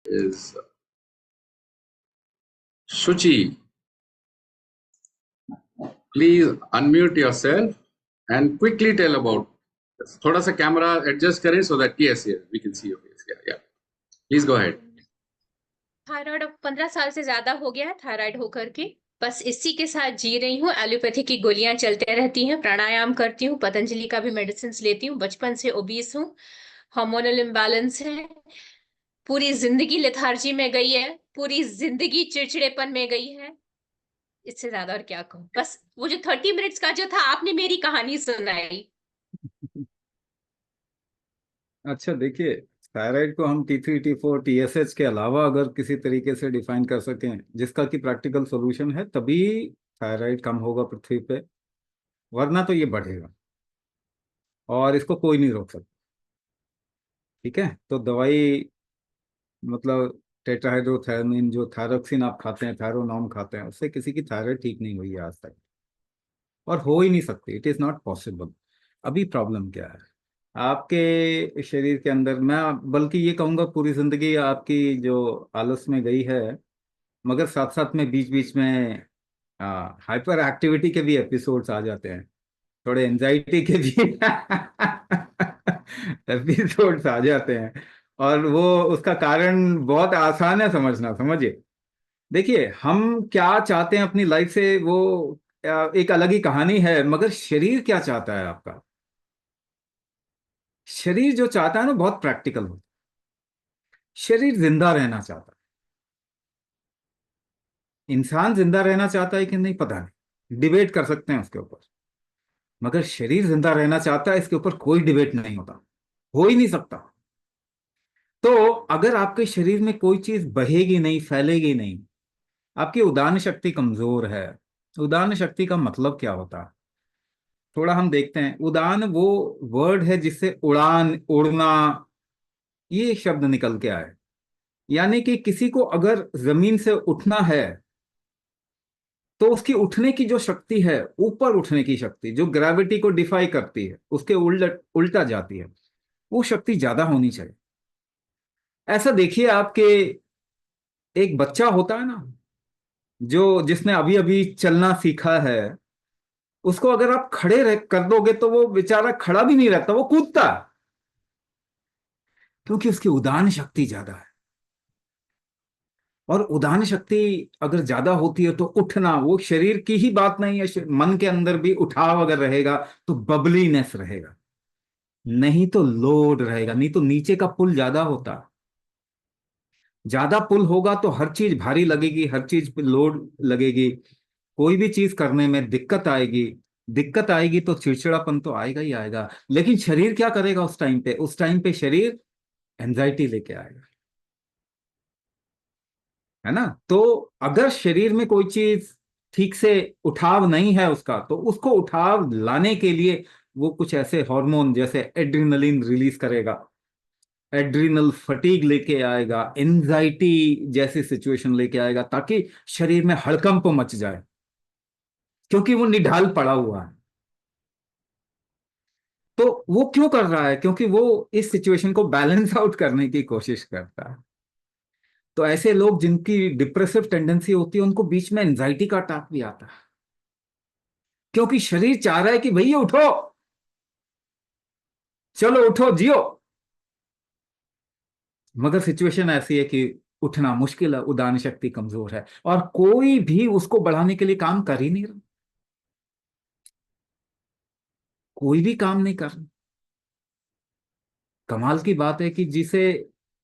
is Shuchi. Please unmute yourself and quickly tell about. थोड़ा सा camera adjust करें so that yes, we can see your face. Yeah. Please go ahead. Thyroid अब 15 साल से ज्यादा हो गया है थायराइड होकर के। बस इसी के साथ जी रही हूँ। एलोपैथी की गोलियां चलते रहती हैं, प्राणायाम करती हूँ, पतंजलि का भी मेडिसिन लेती हूँ। बचपन से ओबीस हूँ, हार्मोनल इम्बैलेंस है, पूरी जिंदगी लेथार्जी में गई है, पूरी जिंदगी चिड़चिड़ेपन में गई है। इससे ज्यादा और क्या कहूँ। बस वो जो 30 मिनट्स का जो था, आपने मेरी कहानी सुनाई। अच्छा देखिए, थायराइड को हम T3 T4 TSH के अलावा अगर किसी तरीके से डिफाइन कर सकें जिसका कि प्रैक्टिकल सॉल्यूशन है, तभी थायराइड कम होगा पृथ्वी पे, वरना तो ये बढ़ेगा और इसको कोई नहीं रोक सकता। ठीक है, तो दवाई मतलब टेट्राहाइड्रोथैरमिन, जो थायरोक्सिन आप खाते हैं, थायरोनॉम खाते हैं, उससे किसी की थायराइड ठीक नहीं हुई है आज तक, और हो ही नहीं सकती। It is not possible. अभी प्रॉब्लम क्या है आपके शरीर के अंदर, मैं बल्कि ये कहूँगा पूरी जिंदगी आपकी जो आलस में गई है, मगर साथ साथ में बीच बीच में हाइपर एक्टिविटी के भी एपिसोड्स आ जाते हैं, थोड़े एंजाइटी के भी एपिसोड्स आ जाते हैं, और वो उसका कारण बहुत आसान है समझना। समझिए, देखिए हम क्या चाहते हैं अपनी लाइफ से, वो एक अलग ही कहानी है, मगर शरीर क्या चाहता है आपका। शरीर जो चाहता है ना, बहुत प्रैक्टिकल होता है। शरीर जिंदा रहना चाहता है। इंसान जिंदा रहना चाहता है कि नहीं पता नहीं, डिबेट कर सकते हैं उसके ऊपर, मगर शरीर जिंदा रहना चाहता है, इसके ऊपर कोई डिबेट नहीं होता, हो ही नहीं सकता। तो अगर आपके शरीर में कोई चीज बहेगी नहीं, फैलेगी नहीं, आपकी उदान शक्ति कमजोर है। उदान शक्ति का मतलब क्या होता है, थोड़ा हम देखते हैं। उदान वो वर्ड है जिससे उड़ान, उड़ना, ये शब्द निकल के आए। यानी कि किसी को अगर जमीन से उठना है, तो उसकी उठने की जो शक्ति है, ऊपर उठने की शक्ति जो ग्रेविटी को डिफाई करती है, उसके उल्ट उल्टा जाती है, वो शक्ति ज्यादा होनी चाहिए। ऐसा देखिए, आपके एक बच्चा होता है ना, जो जिसने अभी अभी चलना सीखा है, उसको अगर आप खड़े रह कर दोगे तो वो बेचारा खड़ा भी नहीं रहता, वो कूदता है, क्योंकि उसकी उदान शक्ति ज्यादा है। और उदान शक्ति अगर ज्यादा होती है तो उठना, वो शरीर की ही बात नहीं है, मन के अंदर भी उठाव अगर रहेगा तो बबलीनेस रहेगा, नहीं तो लोड रहेगा, नहीं तो नीचे का पुल ज्यादा होता। ज्यादा पुल होगा तो हर चीज भारी लगेगी, हर चीज पे लोड लगेगी, कोई भी चीज करने में दिक्कत आएगी। दिक्कत आएगी तो चिड़चिड़ापन तो आएगा ही आएगा। लेकिन शरीर क्या करेगा उस टाइम पे? उस टाइम पे शरीर एंजाइटी लेके आएगा, है ना। तो अगर शरीर में कोई चीज ठीक से उठाव नहीं है उसका, तो उसको उठाव लाने के लिए वो कुछ ऐसे हार्मोन जैसे एड्रिनलिन रिलीज करेगा, एड्रिनल फटीग लेके आएगा, एंजाइटी जैसी सिचुएशन लेके आएगा, ताकि शरीर में हड़कंप मच जाए, क्योंकि वो निढाल पड़ा हुआ है। तो वो क्यों कर रहा है? क्योंकि वो इस सिचुएशन को बैलेंस आउट करने की कोशिश करता है। तो ऐसे लोग जिनकी डिप्रेसिव टेंडेंसी होती है, उनको बीच में एंजाइटी का अटैक भी आता है, क्योंकि शरीर चाह रहा है कि भैया उठो, चलो उठो, जियो, मगर सिचुएशन ऐसी है कि उठना मुश्किल है, उदान शक्ति कमजोर है, और कोई भी उसको बढ़ाने के लिए काम कर ही नहीं रहा। कोई भी काम नहीं कर रहा। कमाल की बात है कि जिसे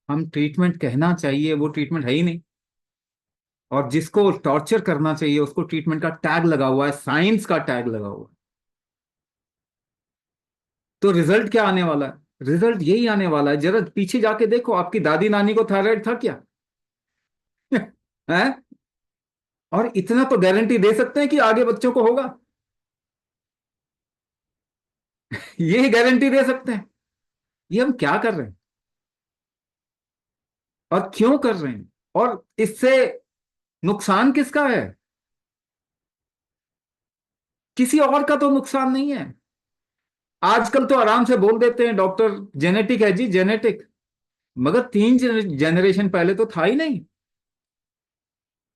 हम ट्रीटमेंट कहना चाहिए, वो ट्रीटमेंट है ही नहीं, और जिसको टॉर्चर करना चाहिए उसको ट्रीटमेंट का टैग लगा हुआ है, साइंस का टैग लगा हुआ है। तो रिजल्ट क्या आने वाला है? रिजल्ट यही आने वाला है, जरा पीछे जाके देखो, आपकी दादी नानी को थायराइड था क्या? है? और इतना तो गारंटी दे सकते हैं कि आगे बच्चों को होगा। ये गारंटी दे सकते हैं। ये हम क्या कर रहे हैं और क्यों कर रहे हैं, और इससे नुकसान किसका है? किसी और का तो नुकसान नहीं है। आजकल तो आराम से बोल देते हैं डॉक्टर, जेनेटिक है जी, जेनेटिक। मगर 3 जनरेशन पहले तो था ही नहीं।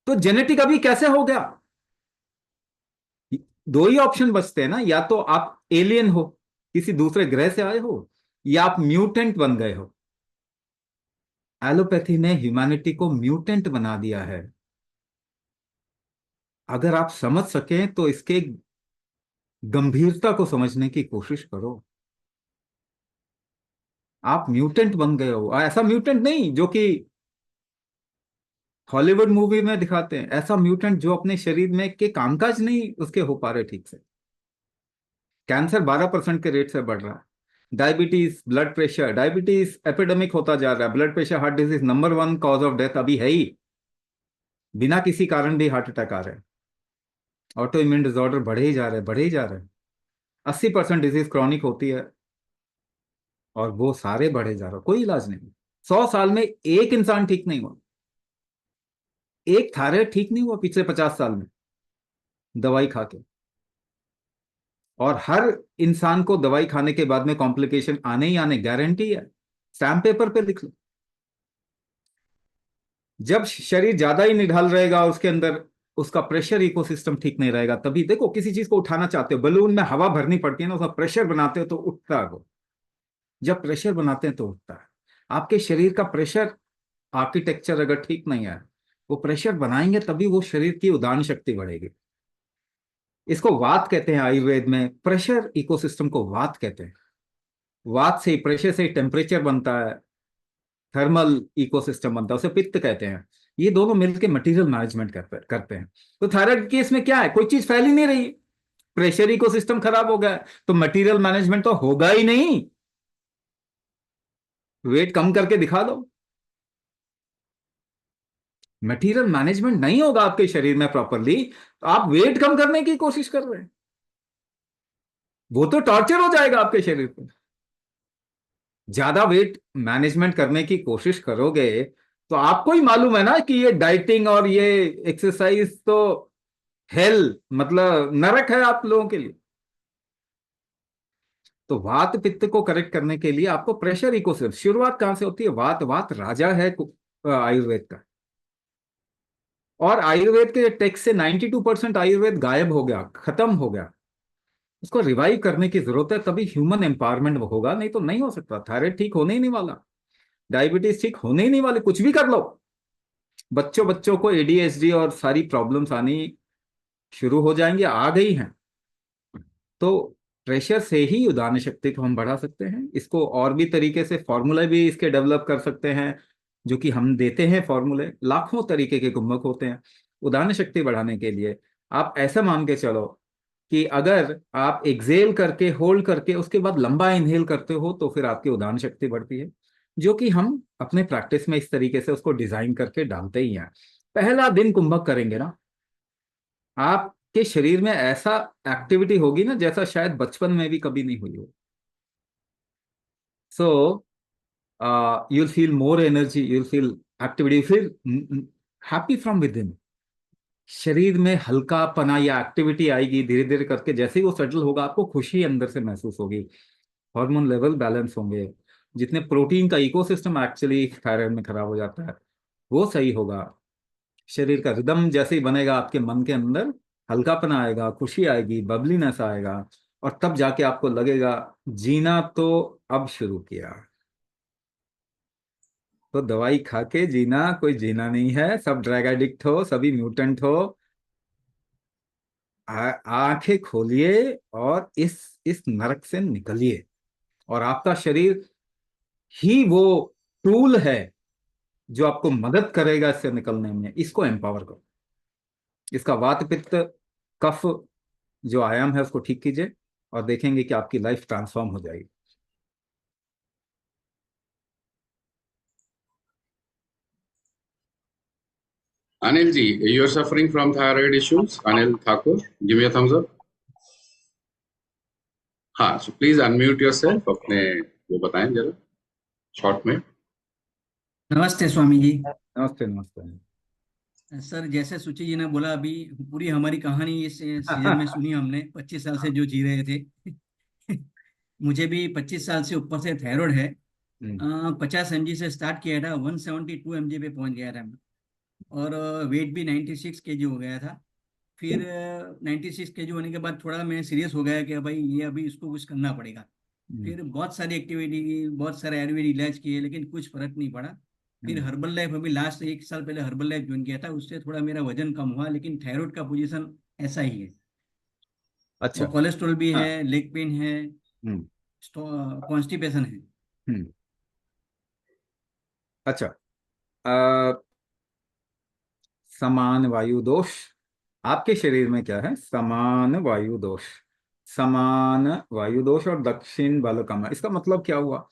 तो जेनेटिक अभी कैसे हो गया? दो ही ऑप्शन बचते हैं ना, या तो आप एलियन हो, किसी दूसरे ग्रह से आए हो, या आप म्यूटेंट बन गए हो। एलोपैथी ने ह्यूमैनिटी को म्यूटेंट बना दिया है। अगर आप समझ सकें तो इसके गंभीरता को समझने की कोशिश करो। आप म्यूटेंट बन गए हो, ऐसा म्यूटेंट नहीं जो कि हॉलीवुड मूवी में दिखाते हैं, ऐसा म्यूटेंट जो अपने शरीर में के कामकाज नहीं उसके हो पा रहे ठीक से। कैंसर 12% के रेट से बढ़ रहा है। Diabetes, blood pressure, diabetes epidemic होता जा रहा है। Blood pressure, heart disease number 1 cause of death अभी है ही। बिना किसी कारण भी हार्ट अटैक आ रहे हैं। ऑटो इम्यून डिसऑर्डर बढ़े ही जा रहे हैं, बढ़े ही जा रहे हैं। 80% डिजीज क्रॉनिक होती है, और वो सारे बढ़े जा रहे हैं, कोई इलाज नहीं। 100 साल में एक इंसान ठीक नहीं हुआ, एक थायराइड ठीक नहीं हुआ पिछले 50 साल में दवाई खा के। और हर इंसान को दवाई खाने के बाद में कॉम्प्लिकेशन आने ही आने, गारंटी है, स्टैम्प पेपर पे लिख लो। जब शरीर ज्यादा ही निढाल रहेगा, उसके अंदर उसका प्रेशर इकोसिस्टम ठीक नहीं रहेगा, तभी देखो किसी चीज को उठाना चाहते हो, बलून में हवा भरनी पड़ती है ना, उसका प्रेशर बनाते हो तो उठता है वो। जब प्रेशर बनाते हैं तो उठता है। आपके शरीर का प्रेशर आर्किटेक्चर अगर ठीक नहीं है, वो प्रेशर बनाएंगे तभी वो शरीर की उदान शक्ति बढ़ेगी। इसको वात कहते हैं आयुर्वेद में, प्रेशर इकोसिस्टम को वात कहते हैं। वात से ही, प्रेशर से ही टेम्परेचर बनता है, थर्मल इकोसिस्टम बनता है, उसे पित्त कहते हैं। ये दोनों मिलकर मटेरियल मैनेजमेंट करते हैं। तो थायराइड केस में क्या है, कोई चीज फैल ही नहीं रही, प्रेशर इकोसिस्टम खराब हो गया, तो मटेरियल मैनेजमेंट तो होगा ही नहीं। वेट कम करके दिखा दो, मटेरियल मैनेजमेंट नहीं होगा आपके शरीर में प्रॉपरली, तो आप वेट कम करने की कोशिश कर रहे हैं, वो तो टॉर्चर हो जाएगा आपके शरीर पे। ज्यादा वेट मैनेजमेंट करने की कोशिश करोगे तो आपको ही मालूम है ना कि ये डाइटिंग और ये एक्सरसाइज तो हेल, मतलब नरक है आप लोगों के लिए। तो वात पित्त को करेक्ट करने के लिए आपको प्रेशर इकोसिस्टम, शुरुआत कहां से होती है? वात, वात राजा है आयुर्वेद का। और आयुर्वेद के टेक्स्ट से 92% आयुर्वेद गायब हो गया, खत्म हो गया। उसको रिवाइव करने की जरूरत है, तभी ह्यूमन एम्पावरमेंट होगा, नहीं तो नहीं हो सकता। थायराइड ठीक होने ही नहीं वाला, डायबिटीज ठीक होने ही नहीं वाले, कुछ भी कर लो। बच्चों बच्चों को एडीएचडी और सारी प्रॉब्लम्स आनी शुरू हो जाएंगी, आ गई हैं। तो प्रेशर से ही उदान शक्ति को हम बढ़ा सकते हैं। इसको और भी तरीके से फॉर्मूला भी इसके डेवलप कर सकते हैं, जो कि हम देते हैं फॉर्मूले, लाखों तरीके के गुम्बक होते हैं उदान शक्ति बढ़ाने के लिए। आप ऐसा मान के चलो कि अगर आप एक्सेल करके, होल्ड करके, उसके बाद लंबा इनहेल करते हो, तो फिर आपकी उदान शक्ति बढ़ती है, जो कि हम अपने प्रैक्टिस में इस तरीके से उसको डिजाइन करके डालते ही हैं। पहला दिन कुंभक करेंगे ना, आपके शरीर में ऐसा एक्टिविटी होगी ना जैसा शायद बचपन में भी कभी नहीं हुई हो। सो you'll feel more energy, you'll feel activity, you feel happy from within। शरीर में हल्कापना या एक्टिविटी आएगी धीरे धीरे करके, जैसे ही वो सेटल होगा आपको खुशी अंदर से महसूस होगी, हार्मोन लेवल बैलेंस होंगे, जितने प्रोटीन का इकोसिस्टम एक्चुअली थायराइड में खराब हो जाता है वो सही होगा। शरीर का रिदम जैसे ही बनेगा, आपके मन के अंदर हल्कापना आएगा, खुशी आएगी, बबलीनेस आएगा, और तब जाके आपको लगेगा जीना तो अब शुरू किया। तो दवाई खा के जीना कोई जीना नहीं है, सब ड्रग एडिक्ट हो, सभी म्यूटेंट हो। आंखें खोलिए और इस नरक से निकलिए, और आपका शरीर ही वो टूल है जो आपको मदद करेगा इससे निकलने में। इसको एम्पावर करो, इसका वात पित्त कफ जो आयाम है उसको ठीक कीजिए, और देखेंगे कि आपकी लाइफ ट्रांसफॉर्म हो जाएगी। Anil ji, you're suffering from thyroid issues. Anil Thakur, give me a thumbs up. हाँ, so please unmute yourself, अपने वो बताएं जरा शॉर्ट में। नमस्ते स्वामी जी। नमस्ते नमस्ते। सर, जैसे सुचि जी ने बोला, अभी पूरी हमारी कहानी इस सीजन में सुनी हमने, 25 साल से जो जी रहे थे। मुझे भी 25 साल से ऊपर से थायराइड है, 50 mg से स्टार्ट किया था, 172 mg पे पहुंच गया था मैं। और वेट भी 96 kg हो गया था। फिर 96 kg होने के बाद थोड़ा मैं सीरियस हो गया कि भाई ये अभी इसको कुछ करना पड़ेगा। फिर बहुत सारी एक्टिविटी की, बहुत सारे आयुर्वेदिक इलाज किए, लेकिन कुछ फर्क नहीं पड़ा। फिर हर्बल लाइफ, अभी लास्ट 1 साल पहले हर्बल लाइफ ज्वाइन किया था, उससे थोड़ा मेरा वजन कम हुआ, लेकिन थायराइड का पोजीशन ऐसा ही है। अच्छा। और कोलेस्ट्रॉल भी हाँ, है, लेग पेन है, हम्म कॉन्स्टिपेशन है। हम्म अच्छा। अ, समान वायु दोष आपके शरीर में क्या है? समान वायु दोष। समान वायु दोष और दक्षिण बालकम, इसका मतलब क्या हुआ?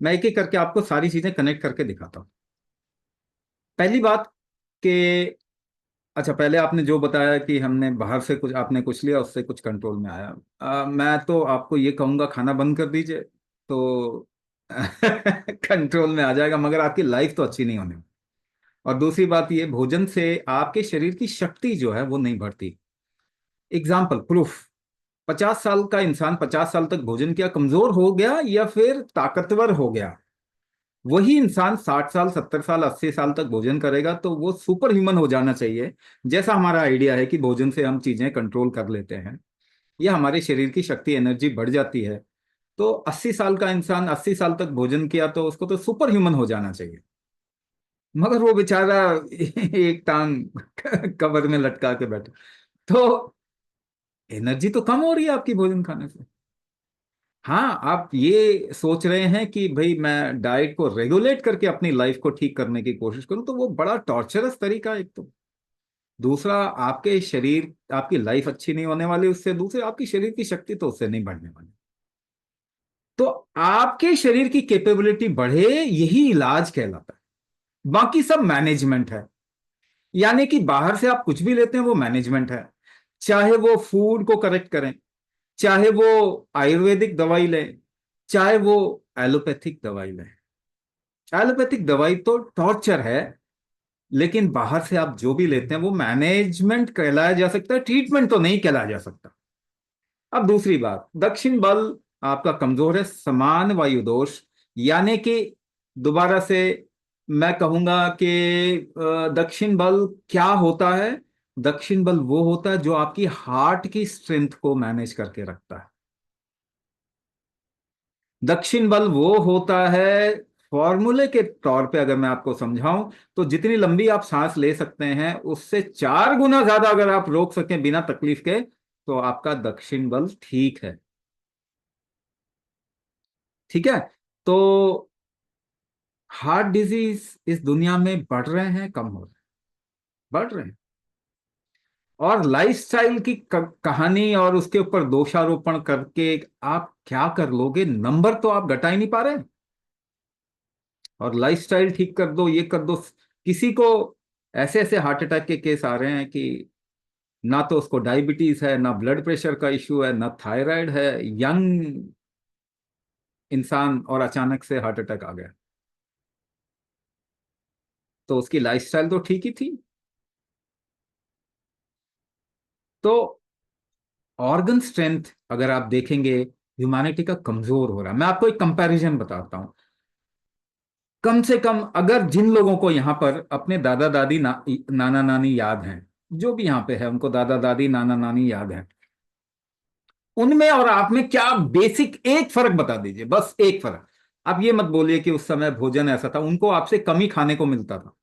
मैं एक एक करके आपको सारी चीजें कनेक्ट करके दिखाता हूँ। पहली बात कि अच्छा, पहले आपने जो बताया कि हमने बाहर से कुछ, आपने कुछ लिया, उससे कुछ कंट्रोल में आया। मैं तो आपको ये कहूंगा खाना बंद कर दीजिए तो कंट्रोल में आ जाएगा, मगर आपकी लाइफ तो अच्छी नहीं होने। और दूसरी बात ये, भोजन से आपके शरीर की शक्ति जो है वो नहीं बढ़ती। एग्जाम्पल प्रूफ, 50 साल का इंसान 50 साल तक भोजन किया, कमजोर हो गया या फिर ताकतवर हो गया? वही इंसान 60 साल 70 साल 80 साल तक भोजन करेगा तो वो सुपर ह्यूमन हो जाना चाहिए। जैसा हमारा आइडिया है कि भोजन से हम चीजें कंट्रोल कर लेते हैं या हमारे शरीर की शक्ति एनर्जी बढ़ जाती है, तो 80 साल का इंसान 80 साल तक भोजन किया तो उसको तो सुपर ह्यूमन हो जाना चाहिए। मगर वो बेचारा एक टांग कबर में लटका के बैठा, तो एनर्जी तो कम हो रही है आपकी भोजन खाने से। हाँ, आप ये सोच रहे हैं कि भाई मैं डाइट को रेगुलेट करके अपनी लाइफ को ठीक करने की कोशिश करूं, तो वो बड़ा टॉर्चरस तरीका है एक तो। दूसरा, आपके शरीर, आपकी लाइफ अच्छी नहीं होने वाली उससे। दूसरे, आपकी शरीर की शक्ति तो उससे नहीं बढ़ने वाली। तो आपके शरीर की कैपेबिलिटी बढ़े, यही इलाज कहलाता है। बाकी सब मैनेजमेंट है। यानी कि बाहर से आप कुछ भी लेते हैं वो मैनेजमेंट है। चाहे वो फूड को करेक्ट करें, चाहे वो आयुर्वेदिक दवाई लें, चाहे वो एलोपैथिक दवाई लें। एलोपैथिक दवाई तो टॉर्चर है, लेकिन बाहर से आप जो भी लेते हैं वो मैनेजमेंट कहलाया जा सकता है, ट्रीटमेंट तो नहीं कहलाया जा सकता। अब दूसरी बात, दक्षिण बल आपका कमजोर है, समान वायु दोष। यानी कि दोबारा से मैं कहूंगा कि दक्षिण बल क्या होता है? दक्षिण बल वो होता है जो आपकी हार्ट की स्ट्रेंथ को मैनेज करके रखता है। दक्षिण बल वो होता है, फॉर्मूले के तौर पे अगर मैं आपको समझाऊं, तो जितनी लंबी आप सांस ले सकते हैं उससे 4 गुना ज्यादा अगर आप रोक सकें बिना तकलीफ के, तो आपका दक्षिण बल ठीक है। ठीक है। तो हार्ट डिजीज इस दुनिया में बढ़ रहे हैं, कम हो रहे हैं? बढ़ रहे हैं। और लाइफस्टाइल की कहानी और उसके ऊपर दोषारोपण करके आप क्या कर लोगे? नंबर तो आप घटा ही नहीं पा रहे। और लाइफस्टाइल ठीक कर दो, ये कर दो। किसी को ऐसे ऐसे हार्ट अटैक के केस आ रहे हैं कि ना तो उसको डायबिटीज है, ना ब्लड प्रेशर का इश्यू है, ना थायराइड है, यंग इंसान, और अचानक से हार्ट अटैक आ गया। तो उसकी लाइफस्टाइल तो ठीक ही थी। तो ऑर्गन स्ट्रेंथ अगर आप देखेंगे, ह्यूमैनिटी का कमजोर हो रहा है। मैं आपको एक कंपैरिजन बताता हूं। कम से कम अगर जिन लोगों को यहां पर अपने दादा दादी नाना नानी याद हैं, जो भी यहां पे है उनको दादा दादी नाना नानी याद है, उनमें और आप में क्या बेसिक एक फर्क बता दीजिए, बस एक फर्क। आप ये मत बोलिए कि उस समय भोजन ऐसा था, उनको आपसे कम ही खाने को मिलता था।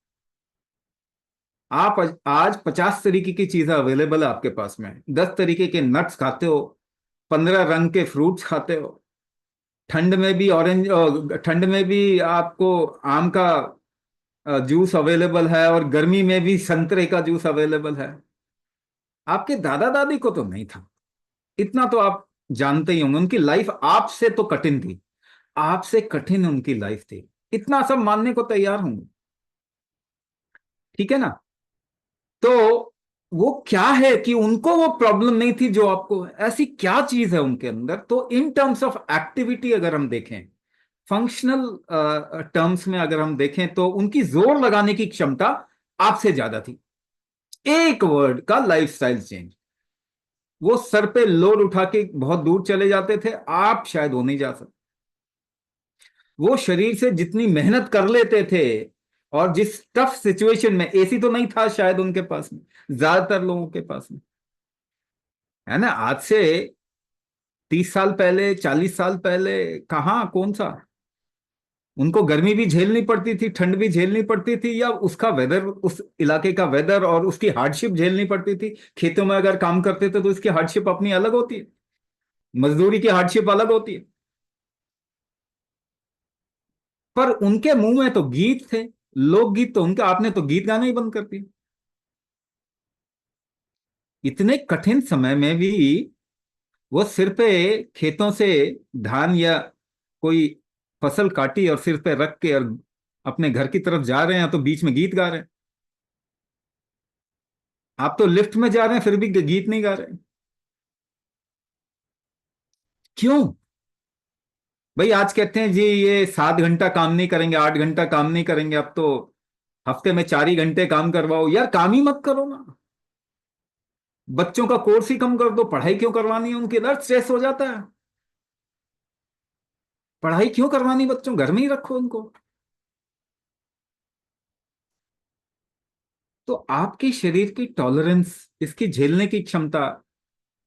आप आज 50 तरीके की चीजें अवेलेबल है आपके पास में, 10 तरीके के नट्स खाते हो, 15 रंग के फ्रूट्स खाते हो। ठंड में भी ऑरेंज, ठंड में भी आपको आम का जूस अवेलेबल है, और गर्मी में भी संतरे का जूस अवेलेबल है। आपके दादा दादी को तो नहीं था। इतना तो आप जानते ही होंगे, उनकी लाइफ आपसे तो कठिन थी। आपसे कठिन उनकी लाइफ थी, इतना सब मानने को तैयार होंगे। ठीक है ना? तो वो क्या है कि उनको वो प्रॉब्लम नहीं थी जो आपको है। ऐसी क्या चीज है उनके अंदर? तो इन टर्म्स ऑफ एक्टिविटी अगर हम देखें, फंक्शनल टर्म्स में अगर हम देखें, तो उनकी जोर लगाने की क्षमता आपसे ज्यादा थी। एक वर्ड का लाइफस्टाइल चेंज, वो सर पे लोड उठा के बहुत दूर चले जाते थे, आप शायद वो नहीं जा सकते। वो शरीर से जितनी मेहनत कर लेते थे, और जिस टफ सिचुएशन में, एसी तो नहीं था शायद उनके पास में, ज्यादातर लोगों के पास में, है ना। आज से 30 साल पहले, 40 साल पहले कहाँ, कौन सा, उनको गर्मी भी झेलनी पड़ती थी, ठंड भी झेलनी पड़ती थी, या उसका वेदर, उस इलाके का वेदर और उसकी हार्डशिप झेलनी पड़ती थी। खेतों में अगर काम करते थे तो उसकी हार्डशिप अपनी अलग होती है, मजदूरी की हार्डशिप अलग होती है। पर उनके मुंह में तो गीत थे, लोकगीत तो उनका, आपने तो गीत गाना ही बंद कर दिया। इतने कठिन समय में भी वो सिर पे, खेतों से धान या कोई फसल काटी और सिर पे रख के और अपने घर की तरफ जा रहे हैं, तो बीच में गीत गा रहे हैं। आप तो लिफ्ट में जा रहे हैं फिर भी गीत नहीं गा रहे हैं। क्यों भाई? आज कहते हैं जी ये 7 घंटा काम नहीं करेंगे, 8 घंटा काम नहीं करेंगे, अब तो हफ्ते में 4 ही घंटे काम करवाओ। यार काम ही मत करो ना, बच्चों का कोर्स ही कम कर दो, पढ़ाई क्यों करवानी है उनके, इधर स्ट्रेस हो जाता है। पढ़ाई क्यों करवानी, बच्चों घर में ही रखो उनको। तो आपके शरीर की टॉलरेंस, इसकी झेलने की क्षमता,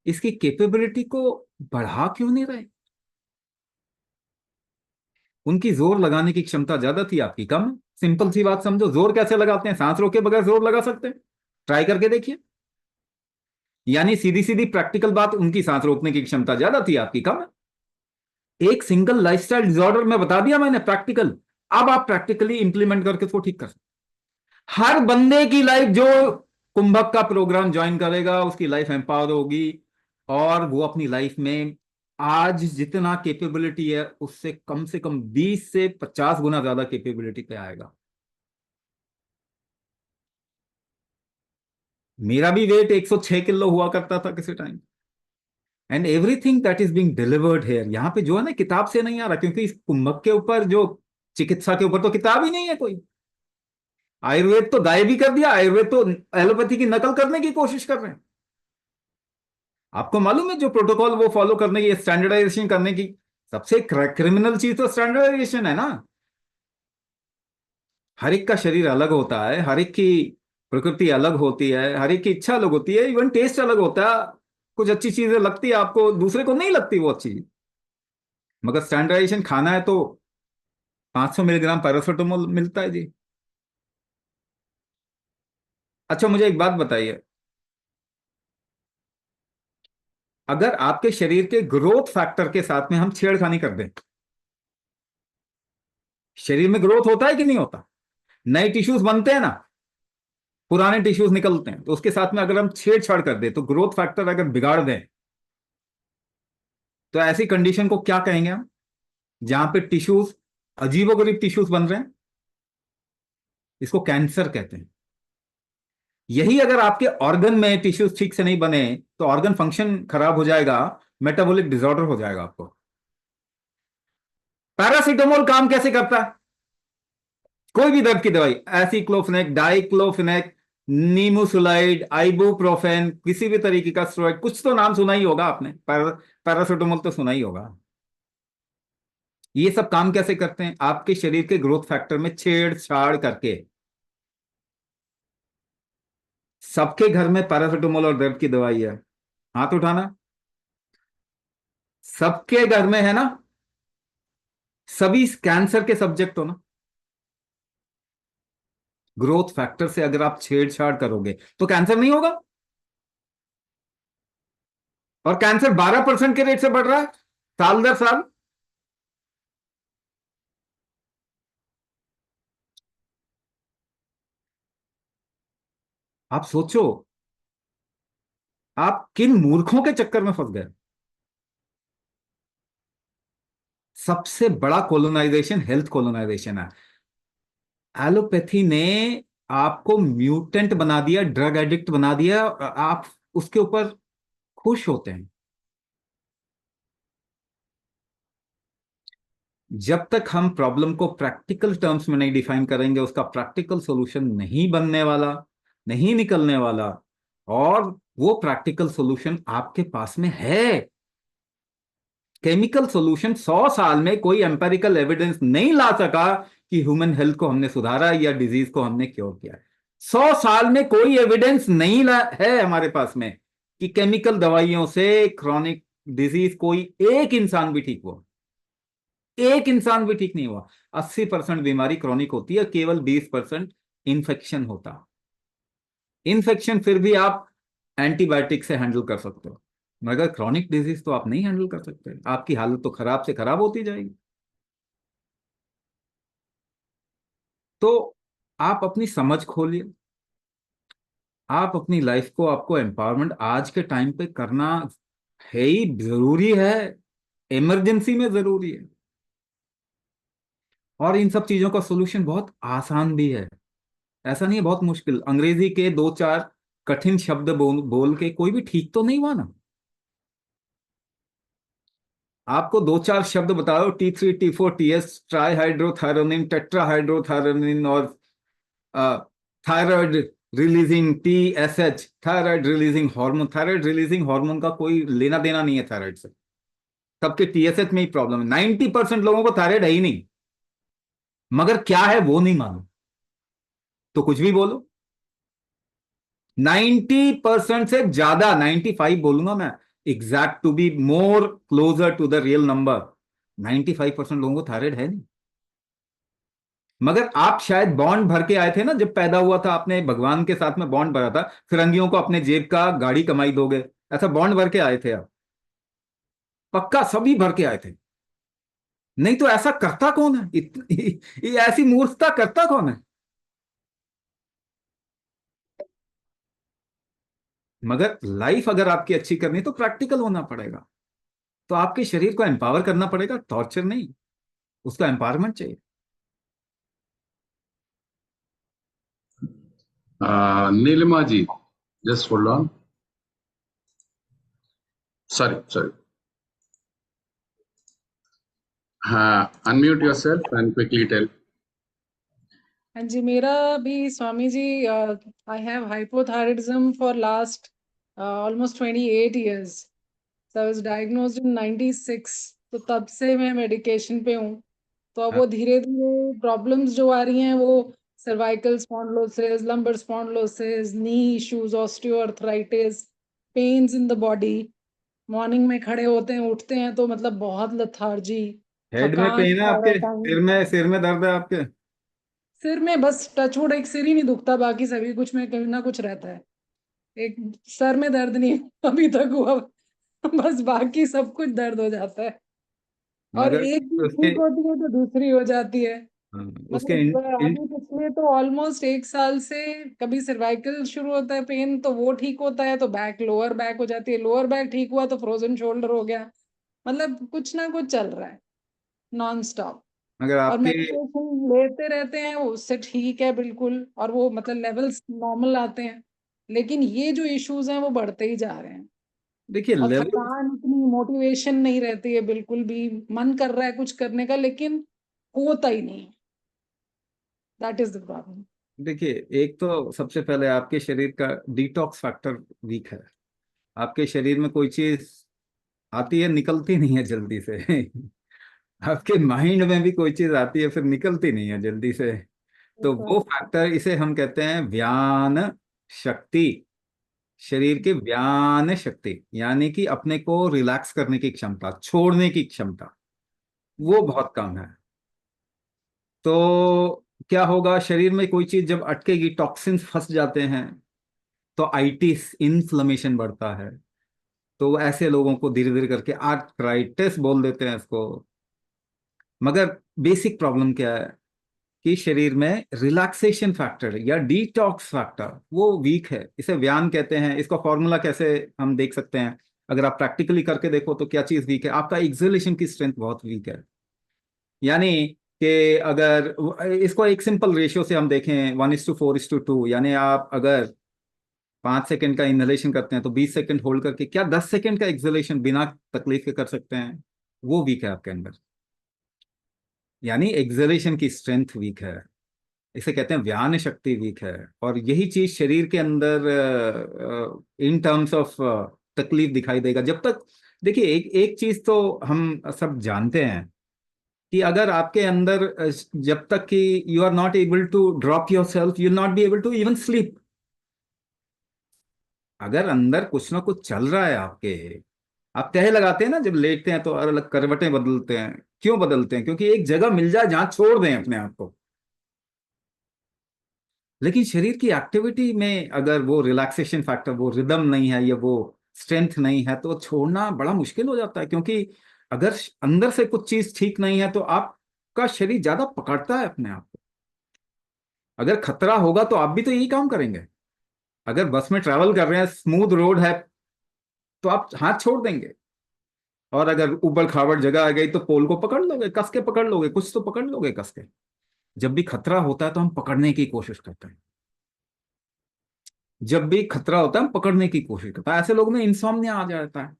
इसकी कैपेबिलिटी को बढ़ा क्यों नहीं रहे? उनकी जोर लगाने की क्षमता ज्यादा थी, आपकी कम। सिंपल सी बात समझो, जोर कैसे लगाते हैं? सांस रोके बगैर जोर लगा सकते हैं? ट्राई करके देखिए। यानी सीधी सीधी प्रैक्टिकल बात, उनकी सांस रोकने की क्षमता ज्यादा थी, आपकी कम है। एक सिंगल लाइफस्टाइल डिसऑर्डर में बता दिया मैंने, प्रैक्टिकल। अब आप प्रैक्टिकली इंप्लीमेंट करके उसको ठीक कर सकते। हर बंदे की लाइफ, जो कुंभक का प्रोग्राम ज्वाइन करेगा, उसकी लाइफ एम्पावर होगी, और वो अपनी लाइफ में आज जितना कैपेबिलिटी है उससे कम से कम 20 से 50 गुना ज्यादा कैपेबिलिटी पे आएगा। मेरा भी वेट 106 किलो हुआ करता था किसी time, and everything that is being delivered here, यहाँ पे जो है ना, किताब से नहीं आ रहा, क्योंकि इस कुंभक के ऊपर, जो चिकित्सा के ऊपर, तो किताब ही नहीं है कोई। आयुर्वेद तो गायब ही कर दिया, आयुर्वेद तो एलोपैथी की नकल करने की कोशिश कर रहे हैं। आपको मालूम है जो प्रोटोकॉल वो फॉलो करने की, स्टैंडर्डाइजेशन करने की, सबसे क्रिमिनल चीज तो स्टैंडर्डाइजेशन है ना। हर एक का शरीर अलग होता है, हर एक की प्रकृति अलग होती है, हर एक की इच्छा अलग होती है, इवन टेस्ट अलग होता है। कुछ अच्छी चीजें लगती है आपको, दूसरे को नहीं लगती वो अच्छी। मगर स्टैंडर्डाइजेशन खाना है तो 500 मिलीग्राम पैरासीटामोल मिलता है जी। अच्छा मुझे एक बात बताइए, अगर आपके शरीर के ग्रोथ फैक्टर के साथ में हम छेड़खानी कर दें, शरीर में ग्रोथ होता है कि नहीं होता? नए टिश्यूज बनते हैं ना, पुराने टिश्यूज निकलते हैं, तो उसके साथ में अगर हम छेड़छाड़ कर दें, तो ग्रोथ फैक्टर अगर बिगाड़ दें, तो ऐसी कंडीशन को क्या कहेंगे हम, जहां पे टिश्यूज, अजीबोगरीब टिश्यूज बन रहे हैं? इसको कैंसर कहते हैं। यही अगर आपके ऑर्गन में टिश्यूज ठीक से नहीं बने, तो ऑर्गन फंक्शन खराब हो जाएगा, मेटाबॉलिक डिसऑर्डर हो जाएगा आपको। पैरासीटामोल काम कैसे करता है? कोई भी दर्द की दवाई, एसिक्लोफेनेक, डाइक्लोफेनेक, नीमोसुलाइड, आइबुप्रोफेन, किसी भी तरीके का स्टेरॉइड, कुछ तो नाम सुना ही होगा आपने, पैरासीटामोल तो सुना ही होगा। ये सब काम कैसे करते हैं? आपके शरीर के ग्रोथ फैक्टर में छेड़छाड़ करके। सबके घर में पैरासीटामोल और दर्द की दवाई है, हाथ उठाना। सबके घर में है ना? सभी कैंसर के सब्जेक्ट हो ना? ग्रोथ फैक्टर से अगर आप छेड़छाड़ करोगे तो कैंसर नहीं होगा। और कैंसर 12% के रेट से बढ़ रहा है साल दर साल। आप सोचो, आप किन मूर्खों के चक्कर में फंस गए। सबसे बड़ा कोलोनाइजेशन हेल्थ कोलोनाइजेशन है। एलोपैथी ने आपको म्यूटेंट बना दिया, ड्रग एडिक्ट बना दिया, और आप उसके ऊपर खुश होते हैं। जब तक हम प्रॉब्लम को प्रैक्टिकल टर्म्स में नहीं डिफाइन करेंगे, उसका प्रैक्टिकल सॉल्यूशन नहीं बनने वाला, नहीं निकलने वाला। और वो प्रैक्टिकल सॉल्यूशन आपके पास में है, केमिकल सॉल्यूशन 100 साल में कोई एम्पेरिकल एविडेंस नहीं ला सका कि ह्यूमन हेल्थ को हमने सुधारा या डिजीज को हमने क्योर किया। 100 साल में कोई एविडेंस नहीं है हमारे पास में कि केमिकल दवाइयों से क्रॉनिक डिजीज कोई एक इंसान भी ठीक हुआ। एक इंसान भी ठीक नहीं हुआ। 80% बीमारी क्रॉनिक होती है, केवल 20% इंफेक्शन होता। इंफेक्शन फिर भी आप एंटीबायोटिक से हैंडल कर सकते हो, मगर क्रॉनिक डिजीज तो आप नहीं हैंडल कर सकते। आपकी हालत तो खराब से खराब होती जाएगी। तो आप अपनी समझ खोलिए, आप अपनी लाइफ को, आपको एम्पावरमेंट आज के टाइम पे करना है ही जरूरी है, इमरजेंसी में जरूरी है। और इन सब चीजों का सोल्यूशन बहुत आसान भी है, ऐसा नहीं है बहुत मुश्किल। अंग्रेजी के 2-4 कठिन शब्द बोल के कोई भी ठीक तो नहीं हुआ ना। आपको 2-4 शब्द बताओ, T3, T4, TS, ट्राईहाइड्रोथायरोनिन, टेट्राहाइड्रोथायरोनिन और thyroid releasing TSH, thyroid releasing hormone. Thyroid releasing hormone का कोई लेना देना नहीं है थायराइड से, सबके TSH में ही प्रॉब्लम है। 90% लोगों को थायराइड है ही नहीं, मगर क्या है वो नहीं मालूम, तो कुछ भी बोलो। 90% से ज्यादा, 95 बोलूंगा मैं, exact to be more closer to the real number, 95% लोगों को थायराइड है नहीं। मगर आप शायद बॉन्ड भर के आए थे ना, जब पैदा हुआ था आपने भगवान के साथ में बॉन्ड भरा था, फिरंगियों को अपने जेब का गाड़ी कमाई दोगे, ऐसा बॉन्ड भर के आए थे आप, पक्का सभी भर के आए थे। नहीं तो ऐसा करता कौन है, ये ऐसी मूर्खता करता कौन है। मगर लाइफ अगर आपकी अच्छी करनी तो प्रैक्टिकल होना पड़ेगा। तो आपके शरीर को एम्पावर करना पड़ेगा, टॉर्चर नहीं, उसका एम्पावरमेंट चाहिए। Nilima ji, just hold on. Sorry. Unmute yourself and quickly tell. हाँ जी, मेरा भी Swami ji, I have hypothyroidism for last almost 28 years. So I was diagnosed in 96, तो तब से मैं मेडिकेशन पे हूँ। तो अब वो धीरे धीरे प्रॉब्लम्स जो आ रही हैं वो cervical spondylosis, lumbar spondylosis, knee issues, osteoarthritis, pains in the body. Morning में खड़े होते हैं, उठते हैं तो मतलब बहुत लथार्जी, हेड में थकान पेन है सारा आपके, टाइम। सिर में दर्द है आपके? सिर में बस टचवुड एक सिर ही नहीं दुखता, बाकी सभी कुछ में कहीं ना कुछ रहता है। एक सर में दर्द नहीं अभी तक हुआ, बस बाकी सब कुछ दर्द हो जाता है। और मगर एक चीज उसके ठीक होती है तो दूसरी हो जाती है। हाँ, उसके मतलब अभी पिछले तो ऑलमोस्ट 1 साल से कभी सर्वाइकल शुरू होता है पेन तो वो ठीक होता है, तो बैक, लोअर बैक हो जाती है, लोअर बैक ठीक हुआ तो फ्रोजन शोल्डर हो गया। मतलब कुछ ना कुछ चल रहा है नॉन स्टॉप। मगर और आपके मेडिकेशन लेते रहते हैं, उससे ठीक है बिल्कुल, और वो मतलब लेवल्स नॉर्मल आते हैं। लेकिन ये जो इश्यूज हैं वो बढ़ते ही जा रहे हैं। देखिए और लेवल, थकान, इतनी मोटिवेशन नहीं रहती है बिल्कुल भी, मन कर रहा है कुछ करने का लेकिन होता ही नहीं। That is the problem. देखिए एक तो सबसे पहले आपके शरीर का डिटॉक्स फैक्टर वीक है। आपके शरीर में कोई चीज आती है, निकलती नहीं है जल्दी से। आपके माइंड में भी कोई चीज आती है, फिर निकलती नहीं है जल्दी से। तो वो फैक्टर, इसे हम कहते हैं व्यान शक्ति। शरीर की व्यान शक्ति यानी कि अपने को रिलैक्स करने की क्षमता, छोड़ने की क्षमता, वो बहुत कम है। तो क्या होगा, शरीर में कोई चीज जब अटकेगी, टॉक्सिन्स फंस जाते हैं, तो आइटिस, इन्फ्लेमेशन बढ़ता है। तो ऐसे लोगों को धीरे धीरे करके आर्थराइटिस बोल देते हैं इसको। मगर बेसिक प्रॉब्लम क्या है कि शरीर में रिलैक्सेशन फैक्टर या डिटॉक्स फैक्टर वो वीक है, इसे व्यान कहते हैं। इसका फॉर्मूला कैसे हम देख सकते हैं, अगर आप प्रैक्टिकली करके देखो तो क्या चीज वीक है, आपका एक्सहेलेशन की स्ट्रेंथ बहुत वीक है। यानी कि अगर इसको एक सिंपल रेशियो से हम देखें, 1:4:2, यानी आप अगर 5 सेकंड का इनहेलेशन करते हैं तो 20 सेकंड होल्ड करके क्या 10 सेकंड का एक्सहेलेशन बिना तकलीफ के कर सकते हैं, वो वीक है आपके अंदर। यानी एक्सहेलेशन की स्ट्रेंथ वीक है, इसे कहते हैं व्यान शक्ति वीक है। और यही चीज शरीर के अंदर इन टर्म्स ऑफ तकलीफ दिखाई देगा। जब तक देखिए, एक एक चीज तो हम सब जानते हैं कि अगर आपके अंदर जब तक कि you are not able to drop yourself, you not be able to even sleep. अगर अंदर कुछ ना कुछ चल रहा है आपके, आप तह लगाते हैं ना जब लेटते हैं तो अलग अलग करवटें बदलते हैं। क्यों बदलते हैं? क्योंकि एक जगह मिल जाए जहां छोड़ दें अपने आप को। लेकिन शरीर की एक्टिविटी में अगर वो रिलैक्सेशन फैक्टर, वो रिदम नहीं है या वो स्ट्रेंथ नहीं है, तो छोड़ना बड़ा मुश्किल हो जाता है। क्योंकि अगर अंदर से कुछ चीज ठीक नहीं है तो आपका शरीर ज्यादा पकड़ता है अपने आप को। अगर खतरा होगा तो आप भी तो यही काम करेंगे। अगर बस में ट्रैवल कर रहे हैं, स्मूथ रोड है, तो आप हाथ छोड़ देंगे। और अगर ऊबड़ खाबड़ जगह आ गई तो पोल को पकड़ लोगे, कस के पकड़ लोगे, कुछ तो पकड़ लोगे कस के। जब भी खतरा होता है तो हम पकड़ने की कोशिश करते हैं। जब भी खतरा होता है हम पकड़ने की कोशिश करते हैं। ऐसे लोगों में इंसोम्निया आ जाता है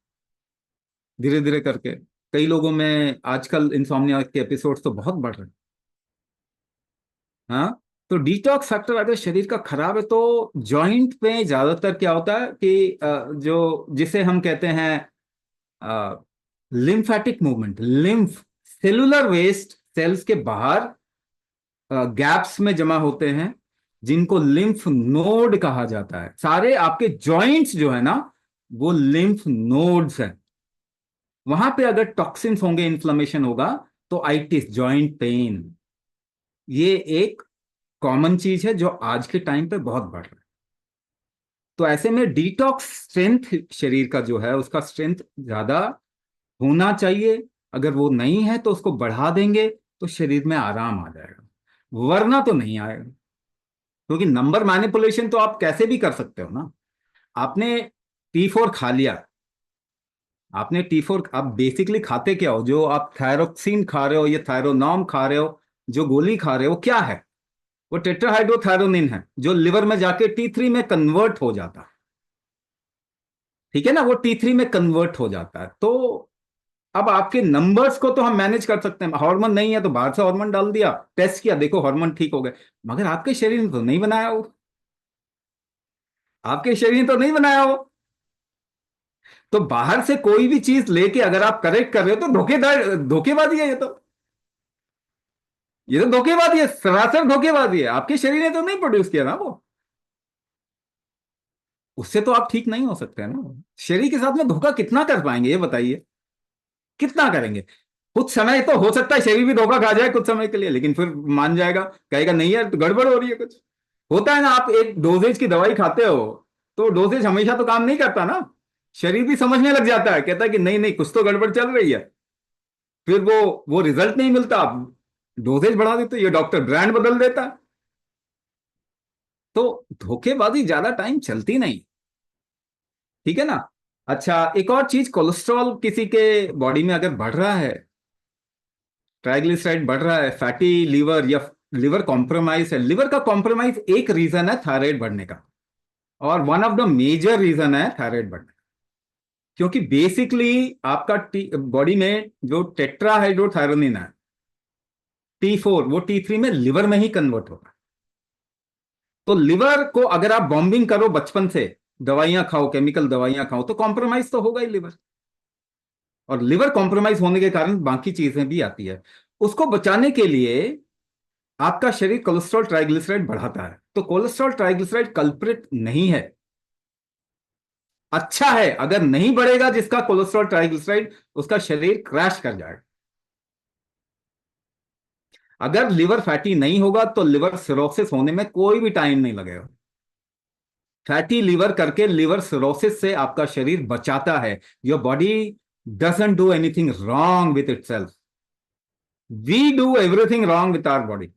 धीरे धीरे करके। कई लोगों में आजकल इंसोम्निया के एपिसोड्स तो बहुत बढ़ रहे हैं। हाँ, तो डिटॉक्स फैक्टर अगर शरीर का खराब है तो जॉइंट पे ज्यादातर क्या होता है कि जो जिसे हम कहते हैं lymphatic movement, lymph, cellular waste cells के बाहर गैप्स में जमा होते हैं, जिनको लिम्फ नोड कहा जाता है। सारे आपके जॉइंट्स जो है ना, वो लिम्फ नोड्स हैं। वहां पे अगर टॉक्सिन्स होंगे, इन्फ्लेमेशन होगा, तो आइटिस, जॉइंट पेन, ये एक कॉमन चीज है जो आज के टाइम पे बहुत बढ़ रहा है। तो ऐसे में डिटॉक्स स्ट्रेंथ, शरीर का जो है उसका स्ट्रेंथ ज्यादा होना चाहिए। अगर वो नहीं है तो उसको बढ़ा देंगे तो शरीर में आराम आ जाएगा, वरना तो नहीं आएगा। क्योंकि नंबर मैनिपुलेशन तो आप कैसे भी कर सकते हो ना। आपने T4 खा लिया, आपने T4, आप बेसिकली खाते क्या हो? जो आप थायरोक्सिन खा रहे हो या थायरोनॉम खा रहे हो, जो गोली खा रहे हो, क्या है? वो टेट्राहाइड्रोथायरोनिन है, जो लिवर में जाके T3 में कन्वर्ट हो जाता है। ठीक है ना, वो T3 में कन्वर्ट हो जाता है। तो अब आपके नंबर्स को तो हम मैनेज कर सकते हैं। हार्मोन नहीं है तो बाहर से हार्मोन डाल दिया, टेस्ट किया, देखो हार्मोन ठीक हो गए। मगर आपके शरीर ने तो नहीं बनाया वो, आपके शरीर ने तो नहीं बनाया वो। तो बाहर से कोई भी चीज लेके अगर आप करेक्ट कर रहे हो तो धोखेदार, धोखेबाजी है ये तो। ये तो धोखेबाजी है, सरासर धोखेबाजी है। आपके शरीर ने तो नहीं प्रोड्यूस किया ना वो। उससे तो आप ठीक नहीं हो सकते ना। शरीर के साथ में धोखा कितना कर पाएंगे ये बताइए, कितना करेंगे? कुछ समय तो हो सकता है शरीर भी धोखा खा जाए कुछ समय के लिए, लेकिन फिर मान जाएगा, कहेगा नहीं यार तो गड़बड़ हो रही है कुछ। होता है ना, आप एक डोजेज की दवाई खाते हो तो डोजेज हमेशा तो काम नहीं करता ना। शरीर भी समझने लग जाता है, कहता है कि नहीं नहीं कुछ तो गड़बड़ चल रही है। फिर वो रिजल्ट नहीं मिलता, आप डोजेज बढ़ा देते, ये डॉक्टर ब्रांड बदल देता है। तो धोखेबाजी ज्यादा टाइम चलती नहीं। ठीक है ना। अच्छा, एक और चीज, कोलेस्ट्रॉल किसी के बॉडी में अगर बढ़ रहा है, ट्राइग्लिसराइड बढ़ रहा है, फैटी लीवर या लिवर कॉम्प्रोमाइज है। लिवर का कॉम्प्रोमाइज एक रीजन है थायराइड बढ़ने का, और one of the major reason है थायराइड बढ़ने का। क्योंकि बेसिकली आपका बॉडी में जो टेट्राहाइड्रोथायरोनिन है T4, वो T3 में लिवर में ही कन्वर्ट होगा। तो लिवर को अगर आप बॉम्बिंग करो बचपन से, दवाइयां खाओ, केमिकल दवाइयां खाओ, तो कॉम्प्रोमाइज तो होगा ही लिवर। और लिवर कॉम्प्रोमाइज होने के कारण बाकी चीजें भी आती है। उसको बचाने के लिए आपका शरीर कोलेस्ट्रॉल ट्राइग्लिसराइड बढ़ाता है। तो कोलेस्ट्रॉल ट्राइग्लिसराइड कल्प्रिट नहीं है। अच्छा है अगर नहीं बढ़ेगा जिसका कोलेस्ट्रॉल ट्राइग्लिसराइड, उसका शरीर क्रैश कर जाएगा। अगर लिवर फैटी नहीं होगा तो लिवर सिरोसिस होने में कोई भी टाइम नहीं लगेगा। फैटी लिवर करके लिवर सिरोसिस से आपका शरीर बचाता है। Your body doesn't do anything wrong with itself, we do everything wrong with our body.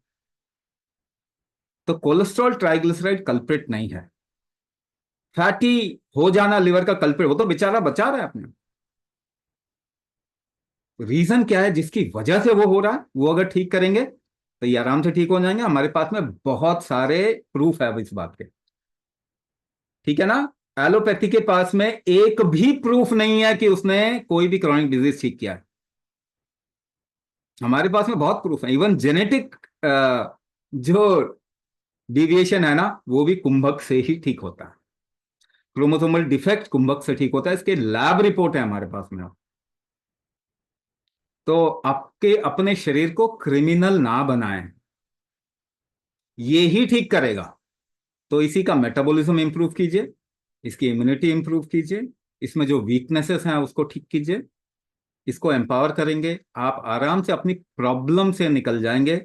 तो कोलेस्ट्रॉल ट्राइग्लिसराइड कल्प्रिट नहीं है। फैटी हो जाना लिवर का कल्प्रिट, वो तो बेचारा बचा रहा है अपने। रीजन क्या है जिसकी वजह से वो हो रहा है, वो अगर ठीक करेंगे तो ये आराम से ठीक हो जाएंगे। हमारे पास में बहुत सारे प्रूफ है इस बात के। ठीक है ना। एलोपैथी के पास में एक भी प्रूफ नहीं है कि उसने कोई भी क्रॉनिक डिजीज ठीक किया है। हमारे पास में बहुत प्रूफ है। इवन जेनेटिक जो डिविएशन है ना, वो भी कुंभक से ही ठीक होता है। क्रोमोसोमल डिफेक्ट कुंभक से ठीक होता है। इसके लैब रिपोर्ट है हमारे पास में। तो आपके अपने शरीर को क्रिमिनल ना बनाएं, ये ही ठीक करेगा। तो इसी का मेटाबॉलिज्म इंप्रूव कीजिए, इसकी इम्यूनिटी इंप्रूव कीजिए, इसमें जो वीकनेसेस हैं उसको ठीक कीजिए, इसको एम्पावर करेंगे, आप आराम से अपनी प्रॉब्लम से निकल जाएंगे,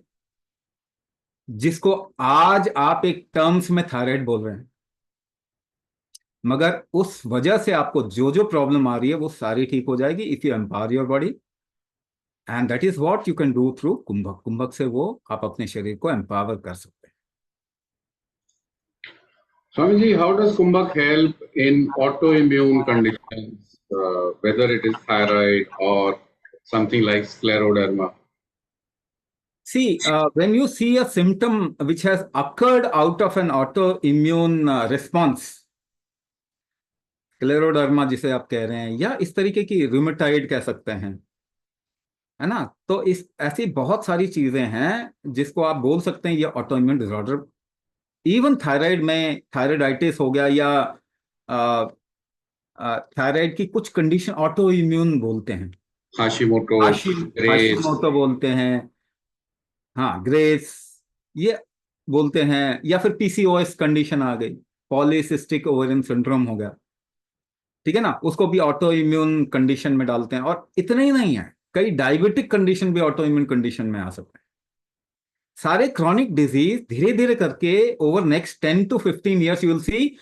जिसको आज आप एक टर्म्स में थायराइड बोल रहे हैं, मगर उस वजह से आपको जो जो प्रॉब्लम आ रही है वो सारी ठीक हो जाएगी if you empower your body. And that is what you can do through kumbhak. Kumbhak से वो आप अपने शरीर को एम्पावर कर सकते हैं। Swamiji, how does Kumbhak help in autoimmune conditions, whether it is thyroid or something like scleroderma? See, when you see a symptom which has occurred out of an autoimmune response, scleroderma जिसे आप कह रहे हैं, या इस तरीके की rheumatoid कह सकते हैं, है ना, तो इस ऐसी बहुत सारी चीजें हैं जिसको आप बोल सकते हैं ये ऑटोइम्यून डिसऑर्डर। इवन थायराइड में थायराइडाइटिस हो गया, या थायराइड की कुछ कंडीशन ऑटो इम्यून बोलते हैं, Hashimoto, Graves. हाशिमोटो बोलते हैं, हाँ ग्रेस ये बोलते हैं, या फिर पीसीओएस कंडीशन आ गई, पॉलीसिस्टिक ओवेरियन सिंड्रोम हो गया, ठीक है ना, उसको भी ऑटो इम्यून कंडीशन में डालते हैं। और इतना ही नहीं है, कई डायबिटिक कंडीशन भी ऑटो इम्यून कंडीशन में आ सकते हैं। सारे क्रॉनिक डिजीज धीरे धीरे करके over next 10 to 15 years you will see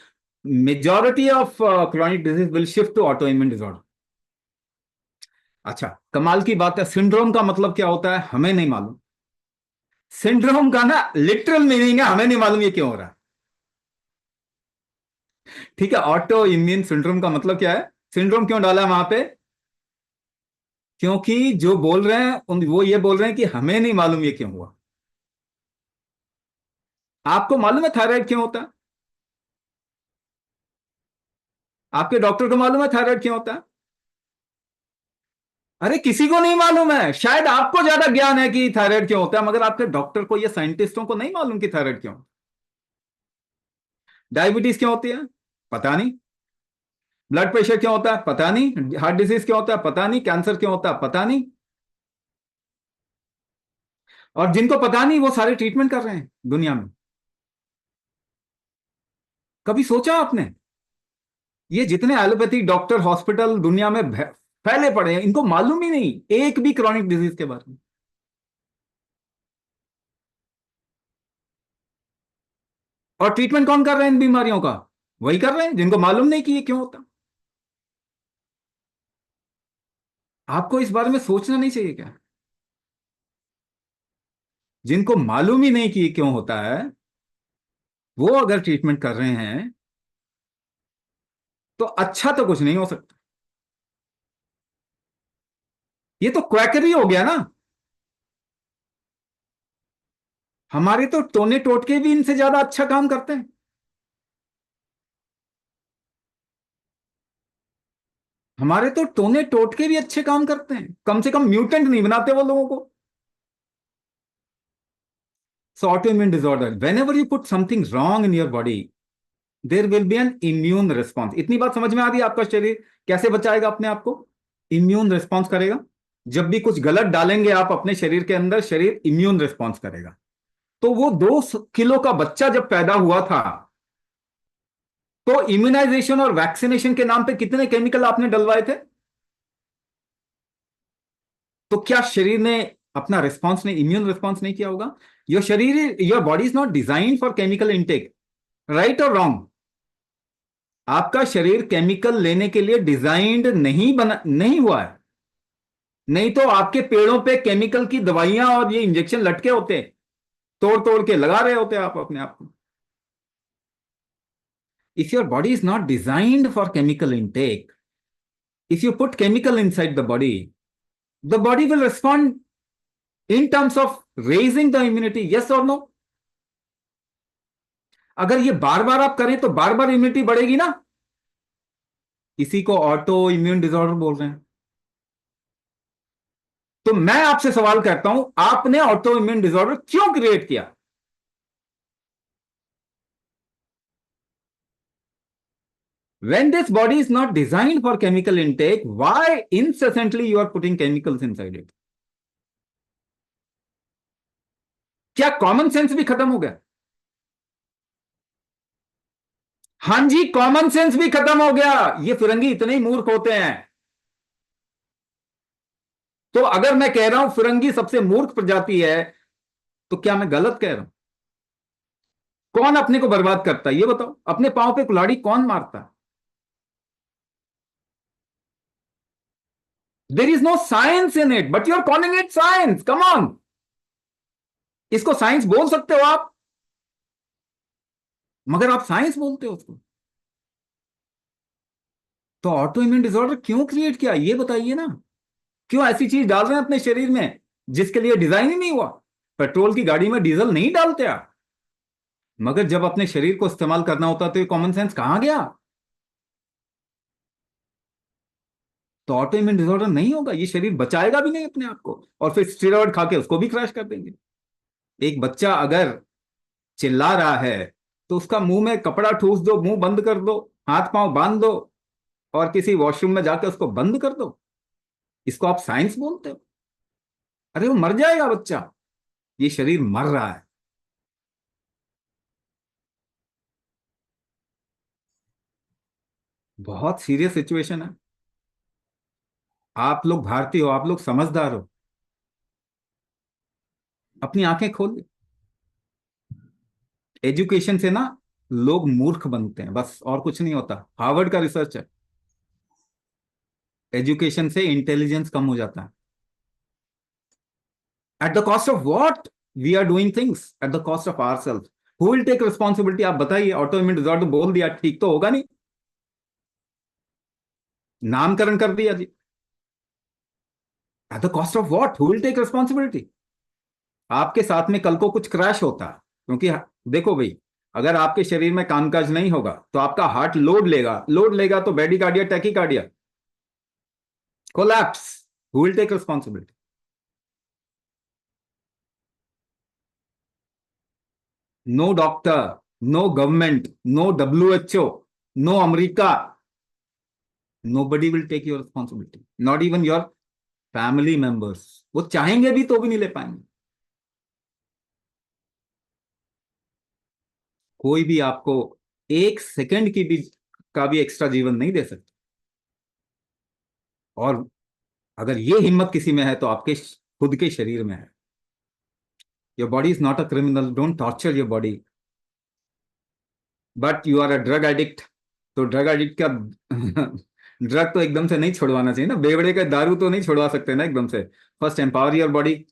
majority of chronic disease will shift to auto immune disorder. अच्छा, कमाल की बात है, सिंड्रोम का मतलब क्या होता है हमें नहीं मालूम। सिंड्रोम का ना लिटरल मीनिंग है हमें नहीं मालूम ये क्यों हो रहा है। ठीक है, ऑटो इम्यून सिंड्रोम का मतलब क्या है, सिंड्रोम क्यों डाला है वहां पे, क्योंकि जो बोल रहे हैं वो ये बोल रहे हैं कि हमें नहीं मालूम ये क्यों हुआ। आपको मालूम है थायराइड क्यों होता है? आपके डॉक्टर को मालूम है थायराइड क्यों होता है? अरे किसी को नहीं मालूम है। शायद आपको ज्यादा ज्ञान है कि थायराइड क्यों होता है, मगर आपके डॉक्टर को या साइंटिस्टों को नहीं मालूम कि थायराइड क्यों। डायबिटीज क्यों होती है, पता नहीं। ब्लड प्रेशर क्यों होता है, पता नहीं। हार्ट डिजीज क्यों होता है, पता नहीं। कैंसर क्यों होता है, पता नहीं। और जिनको पता नहीं वो सारे ट्रीटमेंट कर रहे हैं दुनिया में। कभी सोचा आपने, ये जितने एलोपैथिक डॉक्टर हॉस्पिटल दुनिया में फैले पड़े हैं, इनको मालूम ही नहीं एक भी क्रॉनिक डिजीज के बारे में। और ट्रीटमेंट कौन कर रहे हैं इन बीमारियों का, वही कर रहे हैं जिनको मालूम नहीं कि ये क्यों होता। आपको इस बारे में सोचना नहीं चाहिए क्या? जिनको मालूम ही नहीं कि ये क्यों होता है, वो अगर ट्रीटमेंट कर रहे हैं तो अच्छा तो कुछ नहीं हो सकता। ये तो क्वैकरी हो गया ना। हमारे तो टोने टोटके भी इनसे ज्यादा अच्छा काम करते हैं। हमारे तो टोने टोटके भी अच्छे काम करते हैं, कम से कम म्यूटेंट नहीं बनाते वो लोगों को। So autoimmune disorder, whenever you put something wrong in your body, there will be an immune response. इतनी बात समझ में आ रही है? आपका शरीर कैसे बचाएगा अपने आप को? इम्यून रिस्पॉन्स करेगा। जब भी कुछ गलत डालेंगे आप अपने शरीर के अंदर, शरीर इम्यून रिस्पॉन्स करेगा। तो वो 2 किलो का बच्चा जब पैदा हुआ था, तो इम्यूनाइजेशन और वैक्सीनेशन के नाम पे कितने केमिकल आपने डलवाए थे? तो क्या शरीर ने अपना रिस्पॉन्स नहीं, इम्यून रिस्पॉन्स नहीं किया होगा? Your body is not design for chemical intake, right और रॉन्ग? आपका शरीर केमिकल लेने के लिए डिजाइंड नहीं हुआ है। नहीं तो आपके पेड़ों पे केमिकल की दवाइयां और ये इंजेक्शन लटके होते, तोड़ तोड़ के लगा रहे होते आप अपने आप को। If your body is not designed for chemical intake, if you put chemical inside the body, the body will respond in terms of raising the immunity, yes or no? अगर ये बार बार आप करें तो बार बार इम्यूनिटी बढ़ेगी ना। इसी को ऑटो इम्यून डिसऑर्डर बोल रहे हैं। तो मैं आपसे सवाल करता हूं, आपने ऑटो इम्यून डिसऑर्डर क्यों क्रिएट किया? When this body is not designed for chemical intake, why incessantly you are putting chemicals inside it? क्या कॉमन सेंस भी खत्म हो गया? हां जी, कॉमन सेंस भी खत्म हो गया। ये फिरंगी इतने ही मूर्ख होते हैं। तो अगर मैं कह रहा हूं फिरंगी सबसे मूर्ख प्रजाति है, तो क्या मैं गलत कह रहा हूं? कौन अपने को बर्बाद करता है ये बताओ? अपने पांव पे कुल्हाड़ी कौन मारता है? There is no science in it, but you are calling it science. Come on, इसको साइंस बोल सकते हो आप, मगर आप साइंस बोलते हो उसको। तो ऑटो इम्यून डिसऑर्डर क्यों क्रिएट किया ये बताइए ना। क्यों ऐसी चीज डाल रहे हैं अपने शरीर में जिसके लिए डिजाइन ही नहीं हुआ? पेट्रोल की गाड़ी में डीजल नहीं डालते आप, मगर जब अपने शरीर को इस्तेमाल करना होता तो ये कॉमन सेंस कहां गया? तो ऑटो इम्यून डिसऑर्डर नहीं होगा, ये शरीर बचाएगा भी नहीं अपने आप को, और फिर स्टेरॉइड खा के उसको भी क्रैश कर देंगे। एक बच्चा अगर चिल्ला रहा है तो उसका मुंह में कपड़ा ठूस दो, मुंह बंद कर दो, हाथ पांव बांध दो, और किसी वॉशरूम में जाके उसको बंद कर दो। इसको आप साइंस बोलते हो? अरे वो मर जाएगा बच्चा, ये शरीर मर रहा है। बहुत सीरियस सिचुएशन है। आप लोग भारतीय हो, आप लोग समझदार हो, अपनी आंखें खोल। एजुकेशन से ना लोग मूर्ख बनते हैं, बस, और कुछ नहीं होता। हार्वर्ड का रिसर्च है, एजुकेशन से इंटेलिजेंस कम हो जाता है। At the cost of what we are doing things, at the cost of ourself. Who will take responsibility? आप बताइए। ऑटो इम्यून डिसऑर्डर बोल दिया, ठीक तो होगा नहीं, नामकरण कर दिया जी। At the cost of what? Who will take responsibility? आपके साथ में कल को कुछ क्रैश होता है, क्योंकि देखो भाई, अगर आपके शरीर में कामकाज नहीं होगा तो आपका हार्ट लोड लेगा, लोड लेगा तो bradycardia, tachycardia, collapse. Who will take responsibility? No doctor, no government, no WHO, no America, nobody will take your responsibility, not even your family members। वो चाहेंगे भी तो भी नहीं ले पाएंगे। कोई भी आपको एक सेकंड की भी का भी एक्स्ट्रा जीवन नहीं दे सकता। और अगर ये हिम्मत किसी में है तो आपके खुद के शरीर में है। Your body is not a criminal, don't torture your body, but you are a drug addict. तो ड्रग एडिक्ट का ड्रग तो एकदम से नहीं छुड़वाना चाहिए ना, बेवड़े का दारू तो नहीं छुड़वा सकते ना एकदम से। First empower your body,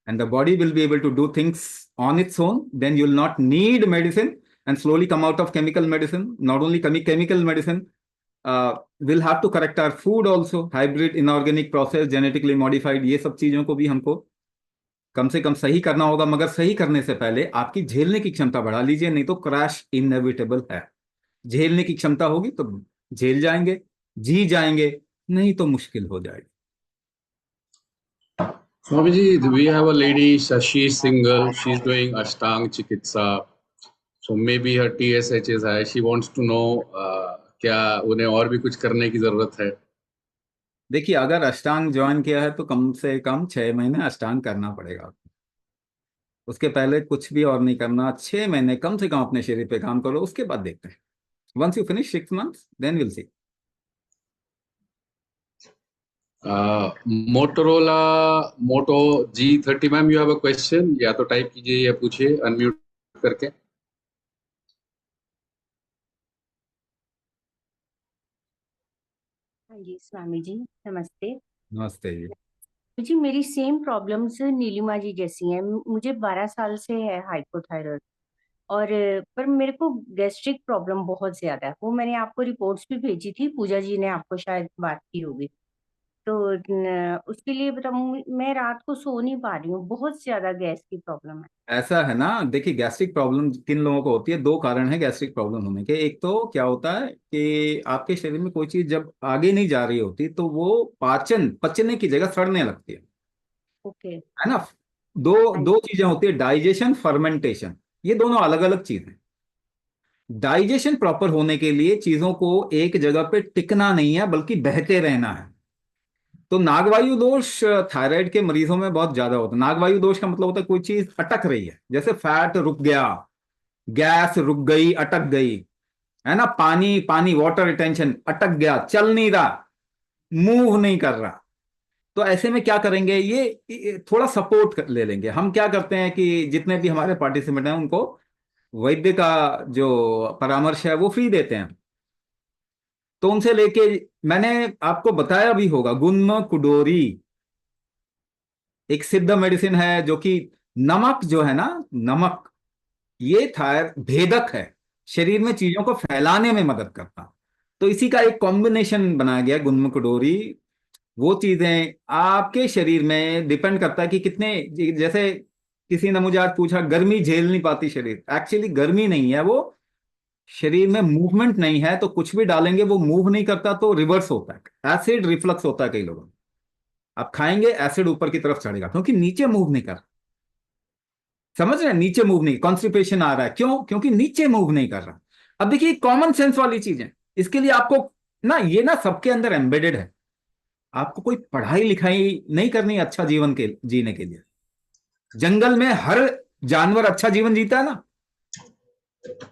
and the body will be able to do things on its own. Then you will not need medicine, and slowly come out of chemical medicine. Not only chemical medicine, we'll have to correct our food also, hybrid, inorganic process, genetically modified, ये सब चीजों को भी हमको कम से कम सही करना होगा। मगर सही करने से पहले आपकी झेलने की क्षमता बढ़ा लीजिए, नहीं तो क्रैश इनएविटेबल है। झेलने की क्षमता होगी तो झेल जाएंगे, जी जाएंगे, नहीं तो मुश्किल हो जाएगी। Swamiji, we have a lady, she's single, she's doing Ashtang Chikitsa. So maybe her TSH is high. She wants to know क्या उन्हें और भी कुछ करने की जरूरत है? देखिए, अगर अष्टांग ज्वाइन किया है तो कम से कम 6 महीने अष्टांग करना पड़ेगा। उसके पहले कुछ भी और नहीं करना। 6 महीने कम से कम अपने शरीर पे काम करो, उसके बाद देखते हैं। Once you finish 6 months, then will see. Motorola Moto G30 ma'am, you have a question? या तो टाइप कीजिए या पूछिए अनम्यूट करके। हाँ जी स्वामी जी, नमस्ते। नमस्ते जी। जी मेरी सेम प्रॉब्लम्स नीलिमा जी जैसी हैं। मुझे 12 साल से है हाइपोथायराइड, और पर मेरे को गैस्ट्रिक प्रॉब्लम बहुत ज्यादा है। वो मैंने आपको रिपोर्ट्स भी भेजी थी, पूजा जी ने आपको शायद बात की होगी। तो उसके लिए बताऊँ, मैं रात को सो नहीं पा रही हूँ, बहुत ज्यादा गैस की प्रॉब्लम है। ऐसा है ना, देखिए, गैस्ट्रिक प्रॉब्लम किन लोगों को होती है? 2 कारण है गैस्ट्रिक प्रॉब्लम होने के। एक तो क्या होता है कि आपके शरीर में कोई चीज जब आगे नहीं जा रही होती तो वो पचने की जगह सड़ने लगती ओके। है ना। दो हाँ दो चीजें होती है, डाइजेशन, फर्मेंटेशन। ये दोनों अलग अलग चीज हैं। डाइजेशन प्रॉपर होने के लिए चीजों को एक जगह पे टिकना नहीं है, बल्कि बहते रहना है। तो नागवायु दोष थायराइड के मरीजों में बहुत ज्यादा होता है। नागवायु दोष का मतलब होता है कोई चीज अटक रही है, जैसे फैट रुक गया, गैस रुक गई, अटक गई, है ना, पानी पानी वाटर रिटेंशन अटक गया, चल नहीं रहा, मूव नहीं कर रहा। तो ऐसे में क्या करेंगे, ये थोड़ा सपोर्ट ले लेंगे। हम क्या करते हैं कि जितने भी हमारे पार्टिसिपेंट हैं उनको वैद्य का जो परामर्श है वो फ्री देते हैं। तो उनसे लेके, मैंने आपको बताया भी होगा, गुन्म कुडोरी एक सिद्ध मेडिसिन है, जो कि नमक जो है ना, नमक ये थायर भेदक है, शरीर में चीजों को फैलाने में मदद करता। तो इसी का एक कॉम्बिनेशन बनाया गया गुन्म कुडोरी। वो चीजें आपके शरीर में डिपेंड करता है कि कितने, जैसे किसी ने मुझे आज पूछा गर्मी झेल नहीं पाती शरीर, एक्चुअली गर्मी नहीं है, वो शरीर में मूवमेंट नहीं है, तो कुछ भी डालेंगे वो मूव नहीं करता, तो रिवर्स होता है, एसिड रिफ्लक्स होता है कई लोगों में। आप खाएंगे एसिड ऊपर की तरफ चढ़ेगा, क्योंकि नीचे मूव नहीं कर, समझ रहे हैं, नीचे मूव नहीं, कॉन्स्टिपेशन आ रहा है, क्यों, क्योंकि नीचे मूव नहीं कर रहा। अब देखिए कॉमन सेंस वाली चीज है, इसके लिए आपको ना, ये ना सबके अंदर एम्बेडेड है। आपको कोई पढ़ाई लिखाई नहीं करनी अच्छा जीवन के जीने के लिए। जंगल में हर जानवर अच्छा जीवन जीता है ना,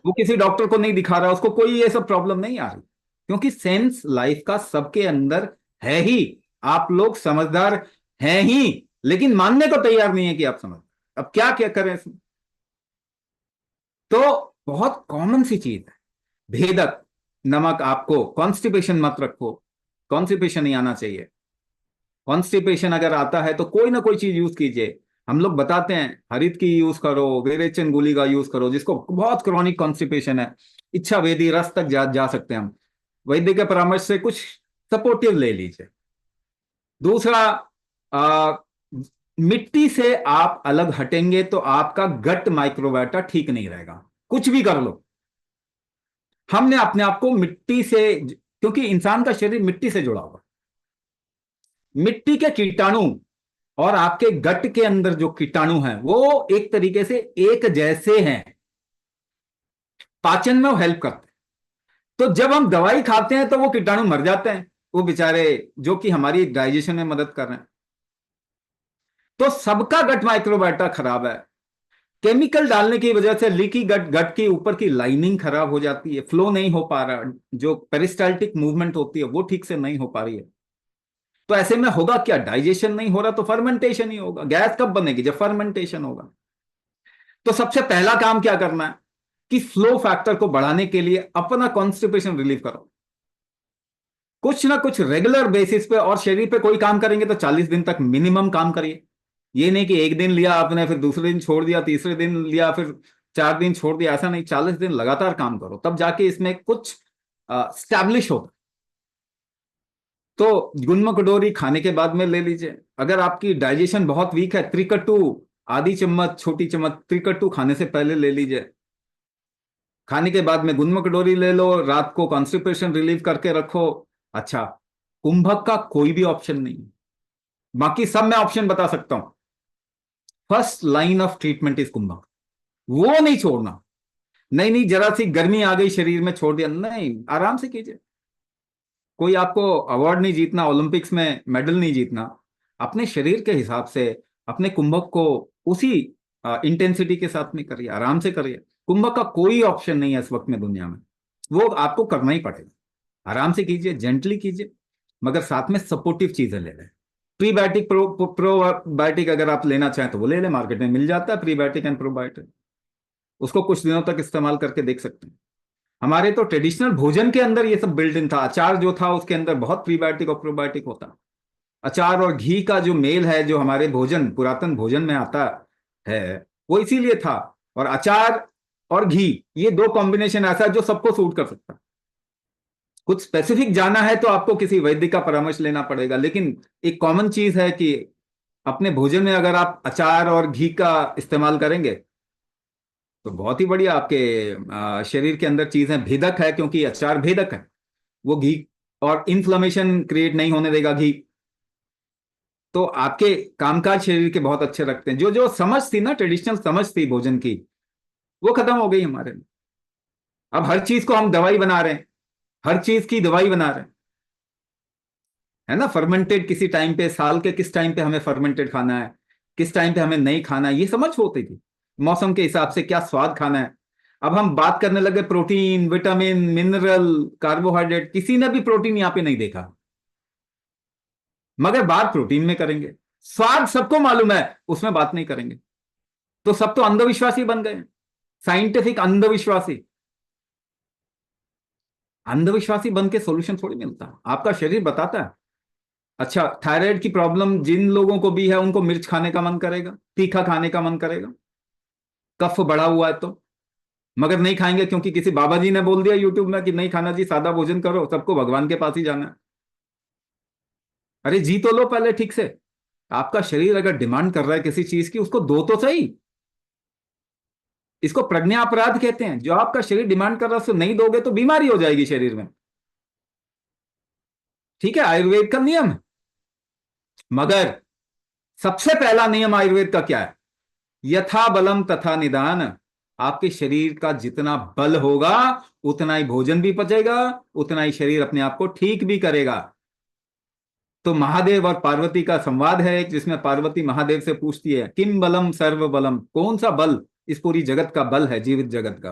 वो किसी डॉक्टर को नहीं दिखा रहा, उसको कोई ये सब प्रॉब्लम नहीं आ रही, क्योंकि सेंस लाइफ का सबके अंदर है ही। आप लोग समझदार हैं ही, लेकिन मानने को तैयार नहीं है कि आप समझ। अब क्या क्या करें इसमें। तो बहुत कॉमन सी चीज है भेदक नमक। आपको कॉन्स्टिपेशन मत रखो, कॉन्स्टिपेशन नहीं आना चाहिए। कॉन्स्टिपेशन अगर आता है तो कोई ना कोई चीज यूज कीजिए। हम लोग बताते हैं हरित की यूज करो, वेरेचन गोली का यूज करो, जिसको बहुत क्रॉनिक कॉन्स्टिपेशन है, इच्छा वेदी रस तक जा सकते हैं हम। वैद्य के परामर्श से कुछ सपोर्टिव ले लीजिए। दूसरा, मिट्टी से आप अलग हटेंगे तो आपका गट माइक्रोबायोटा ठीक नहीं रहेगा, कुछ भी कर लो। हमने अपने आप को मिट्टी से, क्योंकि इंसान का शरीर मिट्टी से जुड़ा हुआ, मिट्टी के कीटाणु और आपके गट के अंदर जो कीटाणु हैं वो एक तरीके से एक जैसे हैं, पाचन में वो हेल्प करते हैं। तो जब हम दवाई खाते हैं तो वो कीटाणु मर जाते हैं, वो बेचारे, जो कि हमारी डाइजेशन में मदद कर रहे हैं। तो सबका गट माइक्रोबायोटा खराब है। केमिकल डालने की वजह से लीकी गट, गट की ऊपर की लाइनिंग खराब हो जाती है, फ्लो नहीं हो पा रहा, जो पेरिस्टाल्टिक मूवमेंट होती है वो ठीक से नहीं हो पा रही है। तो ऐसे में होगा क्या, डाइजेशन नहीं हो रहा तो फर्मेंटेशन ही होगा। गैस कब बनेगी, जब फर्मेंटेशन होगा। तो सबसे पहला काम क्या करना है कि फ्लो फैक्टर को बढ़ाने के लिए अपना कॉन्स्टिपेशन रिलीव करो, कुछ ना कुछ रेगुलर बेसिस पे। और शरीर पे कोई काम करेंगे तो 40 दिन तक मिनिमम काम करिए। ये नहीं कि एक दिन लिया आपने, फिर दूसरे दिन छोड़ दिया, तीसरे दिन लिया, फिर 4 दिन छोड़ दिया, ऐसा नहीं। 40 दिन लगातार काम करो, तब जाके इसमें कुछ स्टैब्लिश होता। तो गुन्म कटोरी खाने के बाद में ले लीजिए। अगर आपकी डाइजेशन बहुत वीक है, त्रिकट्टू आधी चम्मच, छोटी चम्मच त्रिकट्टू खाने से पहले ले लीजिए। खाने के बाद में गुन्म कटोरी ले लो, रात को कॉन्स्टिपेशन रिलीव करके रखो। अच्छा, कुंभक का कोई भी ऑप्शन नहीं, बाकी सब मैं ऑप्शन बता सकता हूं। First line of treatment is kumbhak, वो नहीं छोड़ना। नहीं नहीं, जरा सी गर्मी आ गई शरीर में, छोड़ दिया नहीं, आराम से कीजिए। कोई आपको अवार्ड नहीं जीतना, ओलंपिक्स में मेडल नहीं जीतना, अपने शरीर के हिसाब से अपने कुंभक को उसी इंटेंसिटी के साथ में करिए, आराम से करिए। कुंभक का कोई ऑप्शन नहीं है इस वक्त में दुनिया में, वो आपको करना ही पड़ेगा। आराम से कीजिए, जेंटली कीजिए, मगर साथ में सपोर्टिव चीजें ले लें। प्रीबायोटिक, प्रोबायोटिक अगर आप लेना चाहें तो वो ले लें, मार्केट में मिल जाता है प्रीबायोटिक एंड प्रोबायोटिक, उसको कुछ दिनों तक इस्तेमाल करके देख सकते हैं। हमारे तो ट्रेडिशनल भोजन के अंदर ये सब बिल्ट इन था। अचार जो था उसके अंदर बहुत प्रीबायोटिक और प्रोबायोटिक होता। अचार और घी का जो मेल है, जो हमारे भोजन, पुरातन भोजन में आता है, वो इसीलिए था। और अचार और घी, ये दो कॉम्बिनेशन ऐसा है जो सबको सूट कर सकता है। कुछ स्पेसिफिक जाना है तो आपको किसी वैद्य का परामर्श लेना पड़ेगा, लेकिन एक कॉमन चीज है कि अपने भोजन में अगर आप अचार और घी का इस्तेमाल करेंगे तो बहुत ही बढ़िया आपके शरीर के अंदर चीजें भेदक है, क्योंकि अचार भेदक है, वो घी, और इन्फ्लेमेशन क्रिएट नहीं होने देगा घी। तो आपके कामकाज शरीर के बहुत अच्छे रखते हैं। जो जो समझ थी ना, ट्रेडिशनल समझ थी भोजन की, वो खत्म हो गई हमारे में। अब हर चीज को हम दवाई बना रहे हैं, हर चीज की दवाई बना रहे हैं, है ना। फर्मेंटेड किसी टाइम पे, साल के किस टाइम पे हमें फर्मेंटेड खाना है, किस टाइम पे हमें नहीं खाना है, ये समझ होती थी। मौसम के हिसाब से क्या स्वाद खाना है। अब हम बात करने लगे प्रोटीन, विटामिन, मिनरल, कार्बोहाइड्रेट। किसी ने भी प्रोटीन यहां पे नहीं देखा, मगर बात प्रोटीन में करेंगे। स्वाद सबको मालूम है, उसमें बात नहीं करेंगे। तो सब तो अंधविश्वासी बन गए, साइंटिफिक अंधविश्वासी। अंधविश्वासी बन के सोल्यूशन थोड़ी मिलता। आपका शरीर बताता है। अच्छा, थायराइड की प्रॉब्लम जिन लोगों को भी है, उनको मिर्च खाने का मन करेगा, तीखा खाने का मन करेगा, कफ बढ़ा हुआ है तो, मगर नहीं खाएंगे क्योंकि किसी बाबा जी ने बोल दिया यूट्यूब में कि नहीं खाना जी, सादा भोजन करो, सबको भगवान के पास ही जाना है। अरे जी तो लो पहले ठीक से। आपका शरीर अगर डिमांड कर रहा है किसी चीज की, उसको दो तो सही। इसको प्रज्ञा अपराध कहते हैं। जो आपका शरीर डिमांड कर रहा है उसको नहीं दोगे तो बीमारी हो जाएगी शरीर में। ठीक है, आयुर्वेद का नियम है। मगर सबसे पहला नियम आयुर्वेद का क्या है? यथा बलम तथा निदान। आपके शरीर का जितना बल होगा उतना ही भोजन भी पचेगा, उतना ही शरीर अपने आप को ठीक भी करेगा। तो महादेव और पार्वती का संवाद है, जिसमें पार्वती महादेव से पूछती है, किम बलम सर्व बलम, कौन सा बल इस पूरी जगत का बल है, जीवित जगत का?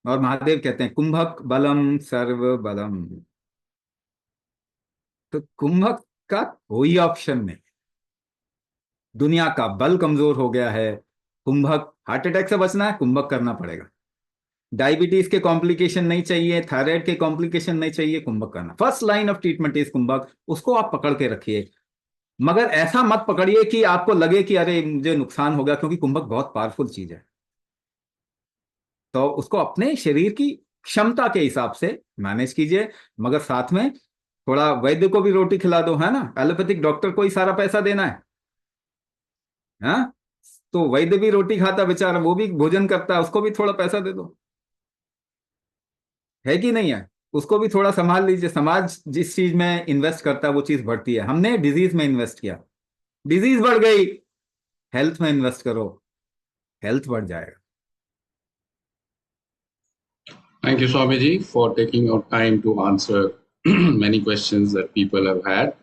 और महादेव कहते हैं, कुंभक बलम सर्व बलम। तो कुंभक का कोई ऑप्शन नहीं। दुनिया का बल कमजोर हो गया है, कुंभक। हार्ट अटैक से बचना है, कुंभक करना पड़ेगा। डायबिटीज के कॉम्प्लिकेशन नहीं चाहिए, थायराइड के कॉम्प्लिकेशन नहीं चाहिए, कुंभक करना। First line of treatment is kumbhak. उसको आप पकड़ के रखिए, मगर ऐसा मत पकड़िए कि आपको लगे कि अरे मुझे नुकसान हो गया, क्योंकि कुंभक बहुत पावरफुल चीज है। तो उसको अपने शरीर की क्षमता के हिसाब से मैनेज कीजिए, मगर साथ में थोड़ा वैद्य को भी रोटी खिला दो, है ना। एलोपैथिक डॉक्टर को ही सारा पैसा देना है, हाँ? तो वैद्य भी रोटी खाता बेचारा, वो भी भोजन करता है, उसको भी थोड़ा पैसा दे दो, है कि नहीं है। उसको भी थोड़ा संभाल लीजिए। समाज जिस चीज में इन्वेस्ट करता है वो चीज बढ़ती है। हमने डिजीज में इन्वेस्ट किया, डिजीज बढ़ गई। हेल्थ में इन्वेस्ट करो, हेल्थ बढ़ जाएगा। Thank you, Swamiji, for taking your time to answer many questions that people have had.